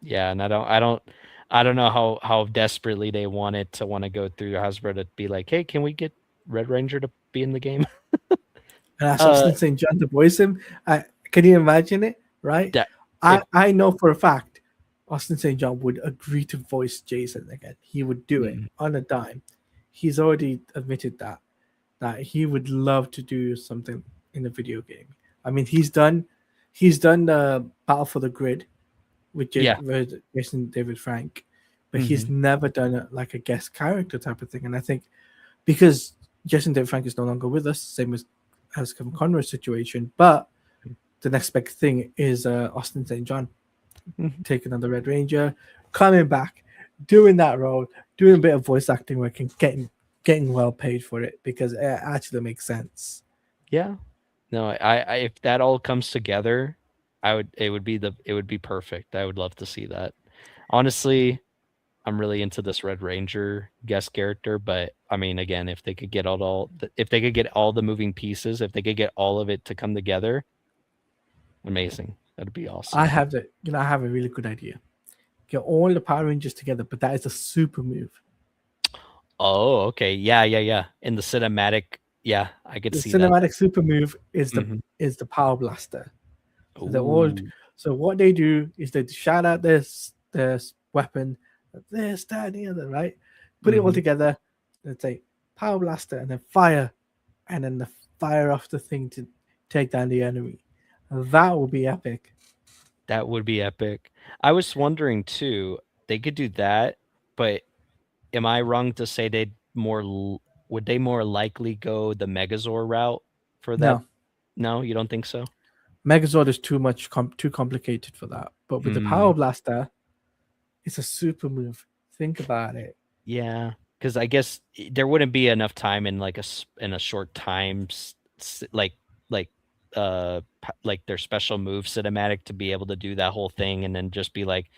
Yeah, and I don't know how desperately they wanted to wanna go through Hasbro to be like, "Hey, can we get Red Ranger to be in the game?" And that's Uh, Austin St. John to voice him. Can you imagine it? Right? that I if I know for a fact Austin St. John would agree to voice Jason again. He would do it mm, on a dime. He's already admitted that he would love to do something in a video game. I mean, he's done the Battle for the Grid yeah, with Jason David Frank, but he's mhm, never done it like a guest character type of thing. And I think because Jason David Frank is no longer with us, same as Kevin Conroy's situation, but the next big thing is Austin St. John mhm. taking on the Red Ranger, coming back, doing that role, doing a bit of voice acting work, and getting well paid for it because it actually makes sense. Yeah. No, I if that all comes together, I would it would be perfect. I would love to see that. Honestly, I'm really into this Red Ranger guest character, but I mean, again, if they could get if they could get all the moving pieces, if they could get all of it to come together, amazing. That'd be awesome. I have a really good idea. Get all the Power Rangers together, but that is a super move. Oh, okay. Yeah, yeah, yeah. In the cinematic, yeah, I could The see that. cinematic super move Mhm. is the Power Blaster. So they're all. Ooh, So what they do is they shout out this weapon, this, that, and the other, right? Put it all mhm. together and say Power Blaster, and then fire, and then the fire off the thing to take down the enemy. That will be epic. That would be epic. I was wondering too, they could do that, but am I wrong to say would they more likely go the Megazord route for that? No, No, you don't think so? Megazord is too complicated for that. But with the Mm, Power Blaster, it's a super move. Think about it. yeah, because I guess there wouldn't be enough time in in a short time, like like their special move cinematic to be able to do that whole thing and then just be like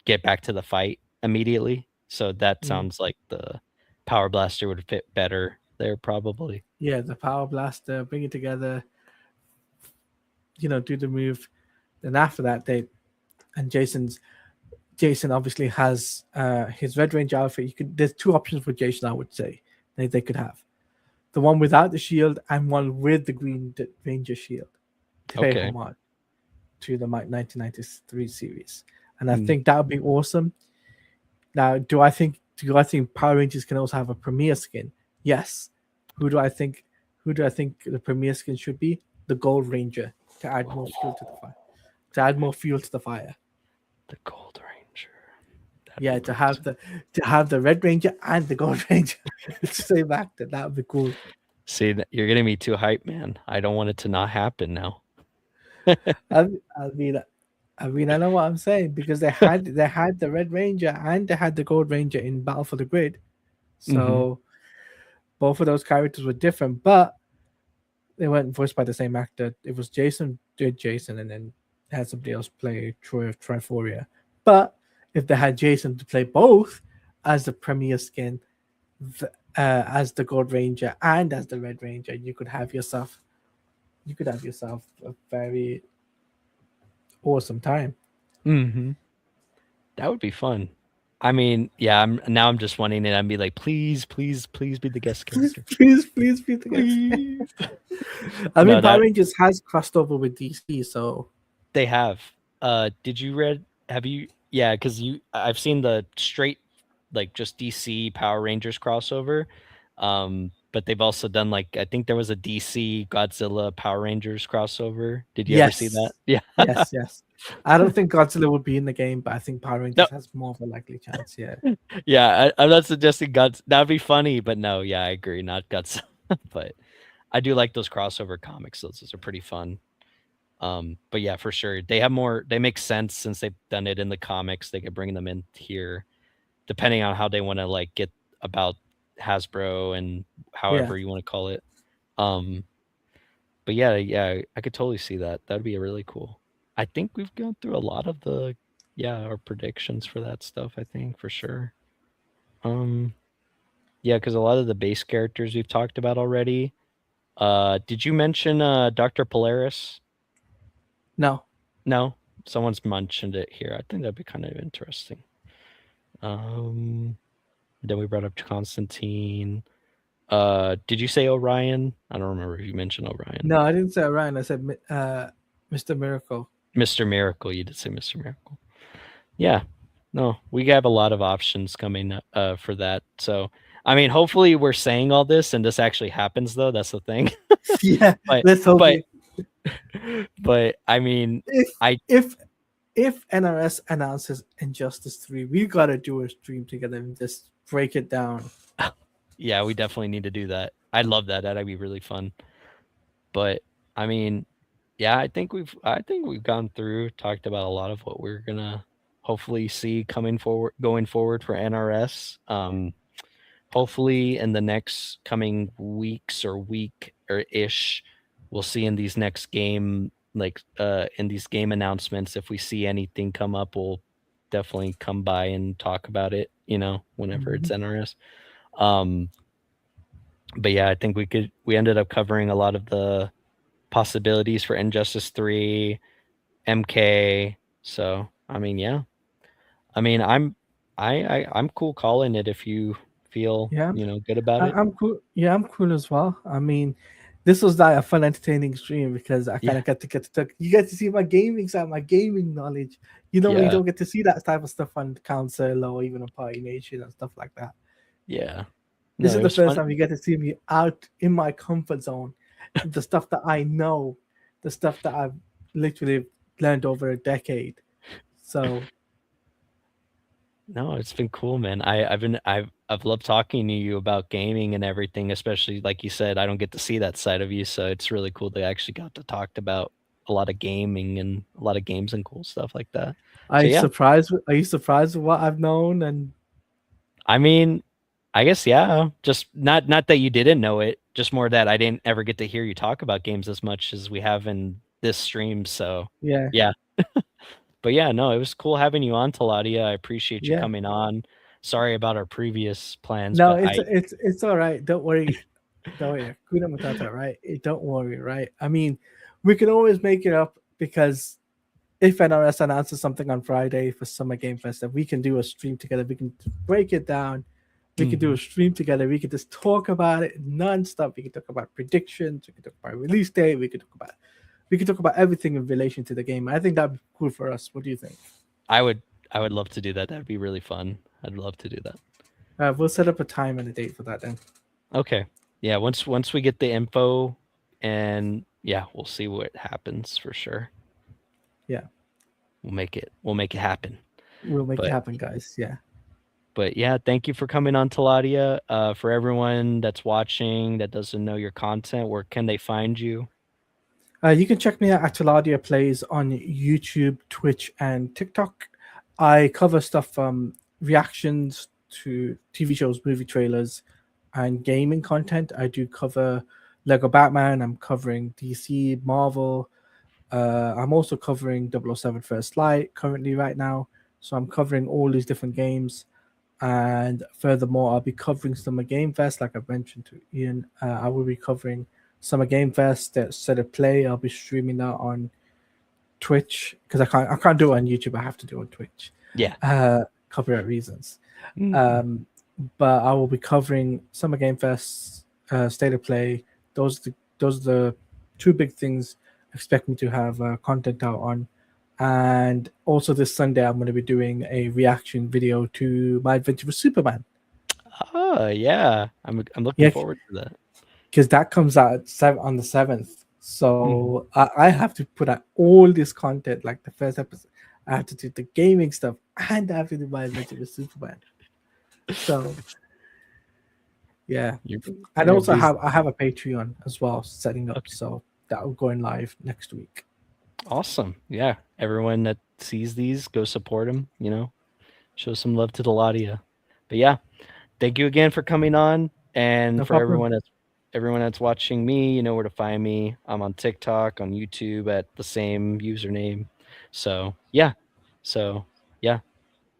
get back to the fight immediately. So that Mm. sounds like the Power Blaster would fit better there probably. Yeah, the Power Blaster, bring it together, do the move. Then after that, and Jason obviously has his Red Ranger outfit. There's two options for Jason, I would say they could have the one without the shield and one with the Green Ranger shield to pay Okay. homage to the 1993 series, and I Mm. think that would be awesome. Now, do I think Power Rangers can also have a premiere skin? Yes. Who do I think? Who do I think the premiere skin should be? The Gold Ranger to add more fuel to the fire. To add more fuel to the fire. The Gold Ranger. Yeah, to have the Red Ranger and the Gold Ranger, same actor. That would be cool. See, you're getting me too hyped, man. I don't want it to not happen now. I, I mean, I know what I'm saying because they had the Red Ranger and they had the Gold Ranger in Battle for the Grid, Hmm. so both of those characters were different, but they weren't voiced by the same actor. It was Jason did Jason, and then had somebody else play Troy of Triforia. But if they had Jason to play both as the premier skin, as the Gold Ranger and as the Red Ranger, you could have yourself a very awesome time. Hmm. That would be fun. I mean, yeah, I'm just wanting it. I'd be like, please, please, please be the guest Please, character. please, please be the guest. Please. I No, mean, Power that Rangers has crossed over with DC, so they have. Did you read? Have you? Yeah, because I've seen the straight, like just DC Power Rangers crossover. But they've also done like I think there was a DC Godzilla Power Rangers crossover. Did you ever see that? yes, Yeah. yes. I don't think Godzilla would be in the game, but I think Power No. Rangers has more of a likely chance. Yeah, Yeah, I'm not suggesting Gods. That'd be funny, but no. Yeah, I agree. Not Godzilla, but I do like those crossover comics. Those are pretty fun. But yeah, for sure. They have more they make sense since they've done it in the comics. They could bring them in here depending on how they want to like get about Hasbro and yeah. however you want to call it. Um, but yeah, yeah, I could totally see that. That'd be really cool. I think we've gone through a lot of the yeah, our predictions for that stuff, I think for sure. Um, yeah, because a lot of the base characters we've talked about already. Did you mention Dr. Polaris? No, No, someone's mentioned it here. I think that'd be kind of interesting. Um, then we brought up Constantine. Did you say Orion? I don't remember if you mentioned Orion. no, I didn't say Orion. I said Mr. Miracle. Mr. Miracle. You did say Mr. Miracle. Yeah. No, we have a lot of options coming for that. So, I mean, hopefully we're saying all this and this actually happens though. That's the thing. Yeah, but let's hope but it. but I mean, If I if if NRS announces Injustice 3, we gotta do a stream together and just break it down. yeah, we definitely need to do that. I'd love that. That'd be really fun. But I mean, yeah, I think we've gone through, talked about a lot of what we're gonna hopefully see coming forward going forward for NRS. Hopefully in the next coming weeks or week or ish, we'll see in these next game like in these game announcements if we see anything come up, we'll definitely come by and talk about it, whenever it's Mhm. NRS. Um but yeah, I think we ended up covering a lot of the possibilities for Injustice 3, MK. So, I mean, yeah. I mean, I'm cool calling it if you feel, Yeah, good about it. I'm cool. Yeah, I'm cool as well. I mean, this was like a fun, entertaining stream because I kind Yeah. of you get to see my gaming side, my gaming knowledge. You know, you Yeah. don't get to see that type of stuff on Council or even on Party Nation and stuff like that. Yeah. This No, is it the was first fun. time you get to see me out in my comfort zone, the stuff that I know, the stuff that I've literally learned over a decade. So No, it's been cool, man. I've loved talking to you about gaming and everything, especially like you said, I don't get to see that side of you, so it's really cool that I actually got to talk about a lot of gaming and a lot of games and cool stuff like that. So yeah, are you surprised with what I've known? And I mean, I guess yeah. Just not that you didn't know it, just more that I didn't ever get to hear you talk about games as much as we have in this stream. So yeah, yeah. But yeah, no, it was cool having you on, Taladia. I appreciate you yeah. coming on. Sorry about our previous plans, No, but it's all right. Don't worry. Don't worry. Kuna Matata, right? Don't worry, right? I mean, we can always make it up because if NRS announces something on Friday for Summer Game Fest, that we can do a stream together. We can break it down. We can do a Mhm. stream together. We can just talk about it nonstop. We can talk about predictions. We can talk about release date. We can talk about everything in relation to the game. I think that'd be cool for us. What do you think? I would I would love to do that. That'd be really fun. I'd love to do that. We'll set up a time and a date for that then. Okay. Yeah, once we get the info and yeah, we'll see what happens for sure. Yeah, We'll make it happen. we'll make it But happen, guys. Yeah. But yeah, thank you for coming on, Taladia. For everyone that's watching that doesn't know your content, where can they find you? You can check me out at Taladia Plays on YouTube, Twitch, and TikTok. I cover stuff from reactions to TV shows, movie trailers, and gaming content. I do cover Lego Batman. I'm covering DC, Marvel. I'm also covering 007 First Light currently right now. So I'm covering all these different games. And furthermore, I'll be covering Summer Game Fest, like I've mentioned to Ian. I will be covering Summer Game Fest, that Set of Play. I'll be streaming that on Twitch because I can't do it on YouTube. I have to do it on Twitch, Yeah. copyright reasons. Mhm. Um, but I will be covering Summer Game Fest, State of Play. Those are the two big things. Expect me to have content out on, and also this Sunday I'm going to be doing a reaction video to my adventure with Superman. Oh, yeah. I'm looking Yeah, forward to that. because that comes out on the 7th. Mhm. So I have to put out all this content, like the first episode. I have to do the gaming stuff, and I have to do my adventure with Superman. So yeah, You're and you're also busy. I have a Patreon as well setting up, Okay. so that will go in live next week. Awesome. Yeah. Everyone that sees these, go support him, show some love to Taladia. But yeah, thank you again for coming on. And No for problem. everyone that's watching me, you know where to find me. I'm on TikTok, on YouTube at the same username. So yeah. So yeah.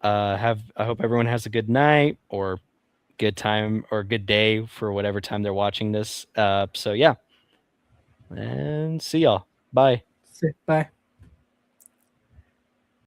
I hope everyone has a good night or good time or good day for whatever time they're watching this. So yeah. And see y'all. Bye. Say bye.